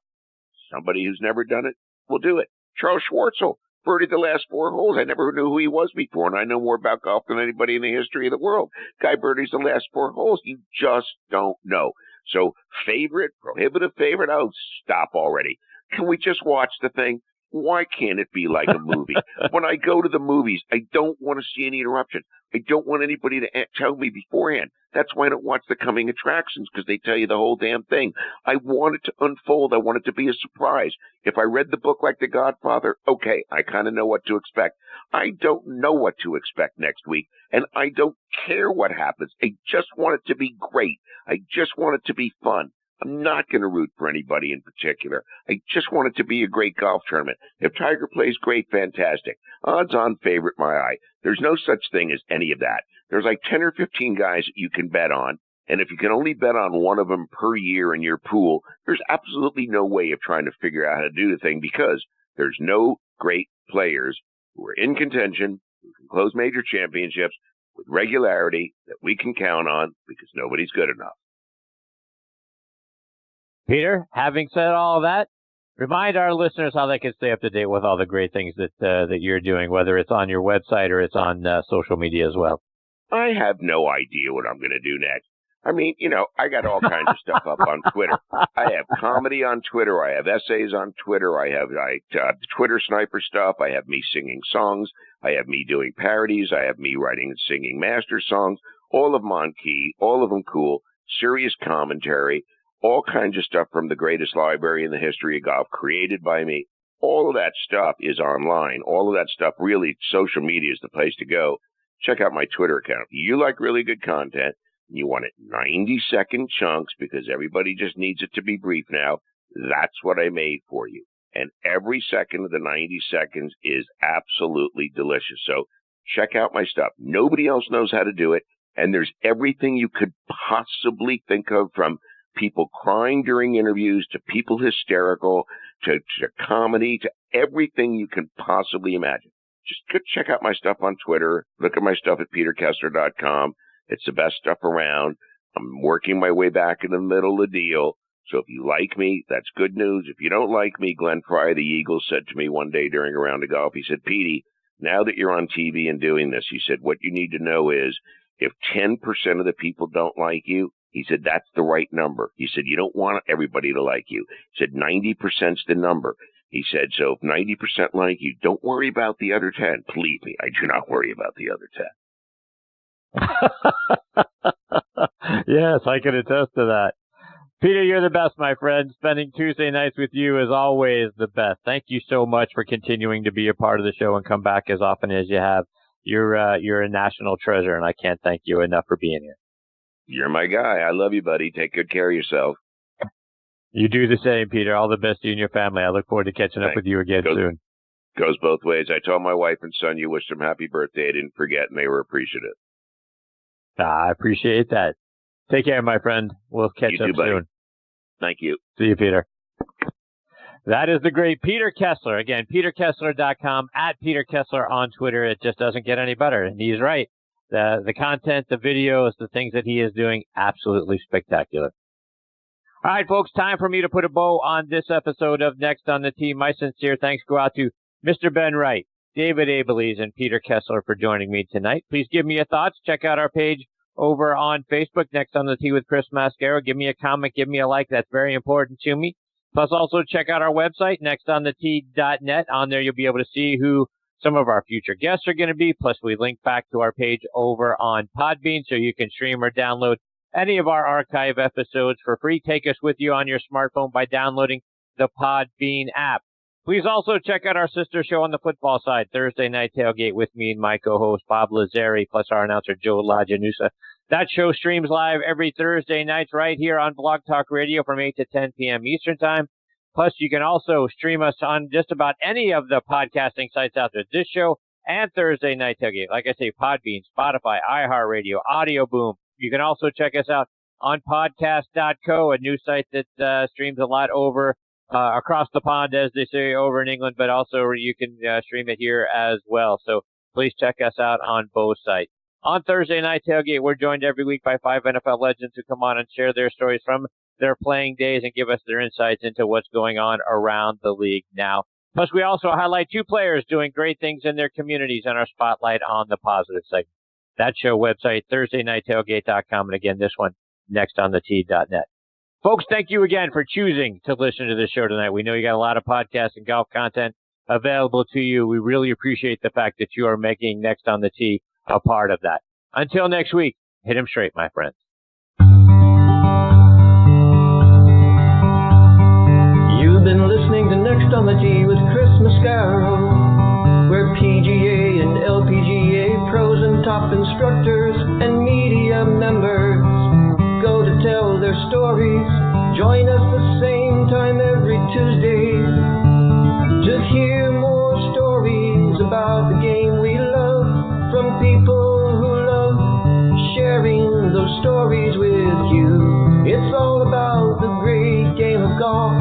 somebody who's never done it will do it. Charles Schwartzel birdied the last 4 holes. I never knew who he was before, and I know more about golf than anybody in the history of the world. Guy birdies the last 4 holes. You just don't know. So favorite, prohibitive favorite, oh, stop already. Can we just watch the thing? Why can't it be like a movie? When I go to the movies, I don't want to see any interruptions. I don't want anybody to tell me beforehand. That's why I don't watch the coming attractions, because they tell you the whole damn thing. I want it to unfold. I want it to be a surprise. If I read the book like The Godfather, okay, I kind of know what to expect. I don't know what to expect next week, and I don't care what happens. I just want it to be great. I just want it to be fun. I'm not going to root for anybody in particular. I just want it to be a great golf tournament. If Tiger plays great, fantastic. Odds-on favorite, my eye. There's no such thing as any of that. There's like 10 or 15 guys that you can bet on, And if you can only bet on one of them per year in your pool, there's absolutely no way of trying to figure out how to do the thing because there's no great players who are in contention, who can close major championships with regularity that we can count on because nobody's good enough. Peter, having said all that, remind our listeners how they can stay up to date with all the great things that you're doing, whether it's on your website or it's on social media as well. I have no idea what I'm going to do next. I mean, I got all kinds of stuff up on Twitter. I have comedy on Twitter. I have essays on Twitter. I have Twitter sniper stuff. I have me singing songs. I have me doing parodies. I have me writing and singing master songs. All of them on key. All of them cool. Serious commentary. All kinds of stuff from the greatest library in the history of golf created by me. All of that stuff is online. All of that stuff, really, social media is the place to go. Check out my Twitter account. If you like really good content, you want it 90-second chunks because everybody just needs it to be brief now, that's what I made for you. And every second of the 90 seconds is absolutely delicious. So check out my stuff. Nobody else knows how to do it. And there's everything you could possibly think of, from people crying during interviews to people hysterical to comedy to everything you can possibly imagine. Just go check out my stuff on Twitter. Look at my stuff at peterkessler.com. It's the best stuff around. I'm working my way back in the middle of the deal. So if you like me, that's good news. If you don't like me, Glenn Fry of the Eagles said to me one day during a round of golf, he said, Petey, now that you're on TV and doing this, he said, what you need to know is if 10% of the people don't like you, he said, that's the right number. He said, you don't want everybody to like you. He said, 90%'s the number. He said, so if 90% like you, don't worry about the other 10. Believe me, I do not worry about the other 10. Yes, I can attest to that. Peter, you're the best, my friend. Spending Tuesday nights with you is always the best. Thank you so much for continuing to be a part of the show and come back as often as you have. You're a national treasure, and I can't thank you enough for being here. You're my guy. I love you, buddy. Take good care of yourself. You do the same, Peter. All the best to you and your family. I look forward to catching up with you again soon. Goes both ways. I told my wife and son you wished them happy birthday. I didn't forget, and they were appreciative. I appreciate that. Take care, my friend. We'll catch up soon. Thank you. See you, Peter. That is the great Peter Kessler. Again, peterkessler.com, at Peter Kessler on Twitter. It just doesn't get any better. And he's right. The content, the videos, the things that he is doing, absolutely spectacular. All right, folks, time for me to put a bow on this episode of Next on the Tee. My sincere thanks go out to Mr. Ben Wright, David Abeles, and Peter Kessler for joining me tonight. Please give me your thoughts. Check out our page over on Facebook, Next on the Tee with Chris Mascaro. Give me a comment. Give me a like. That's very important to me. Plus, also check out our website, nextonthetee.net. On there, you'll be able to see who some of our future guests are going to be. Plus, we link back to our page over on Podbean, so you can stream or download any of our archive episodes for free. Take us with you on your smartphone by downloading the Podbean app. Please also check out our sister show on the football side, Thursday Night Tailgate, with me and my co-host Bob Lazzari, plus our announcer Joe LaGianusa. That show streams live every Thursday nights right here on Blog Talk Radio from 8 to 10 p.m. Eastern Time. Plus, you can also stream us on just about any of the podcasting sites out there. This show and Thursday Night Tailgate. Like I say, Podbean, Spotify, iHeartRadio, Audio Boom. You can also check us out on podcast.co, a new site that streams a lot over across the pond, as they say, over in England, but also you can stream it here as well. So please check us out on both sites. On Thursday Night Tailgate, we're joined every week by 5 NFL legends who come on and share their stories from their playing days and give us their insights into what's going on around the league now. Plus, we also highlight 2 players doing great things in their communities in our Spotlight on the Positive segment. That show website, ThursdayNightTailgate.com, and again, this one, nextonthetee.net. Folks, thank you again for choosing to listen to this show tonight. We know you got a lot of podcast and golf content available to you. We really appreciate the fact that you are making Next on the Tee a part of that. Until next week, hit 'em straight, my friends. You've been listening to Next on the Tee with Chris Mascaro, where PGA and LPGA pros and top instructors and media members go to tell their stories. Join us the same time every Tuesday to hear more stories about the game we love from people who love sharing those stories with golf.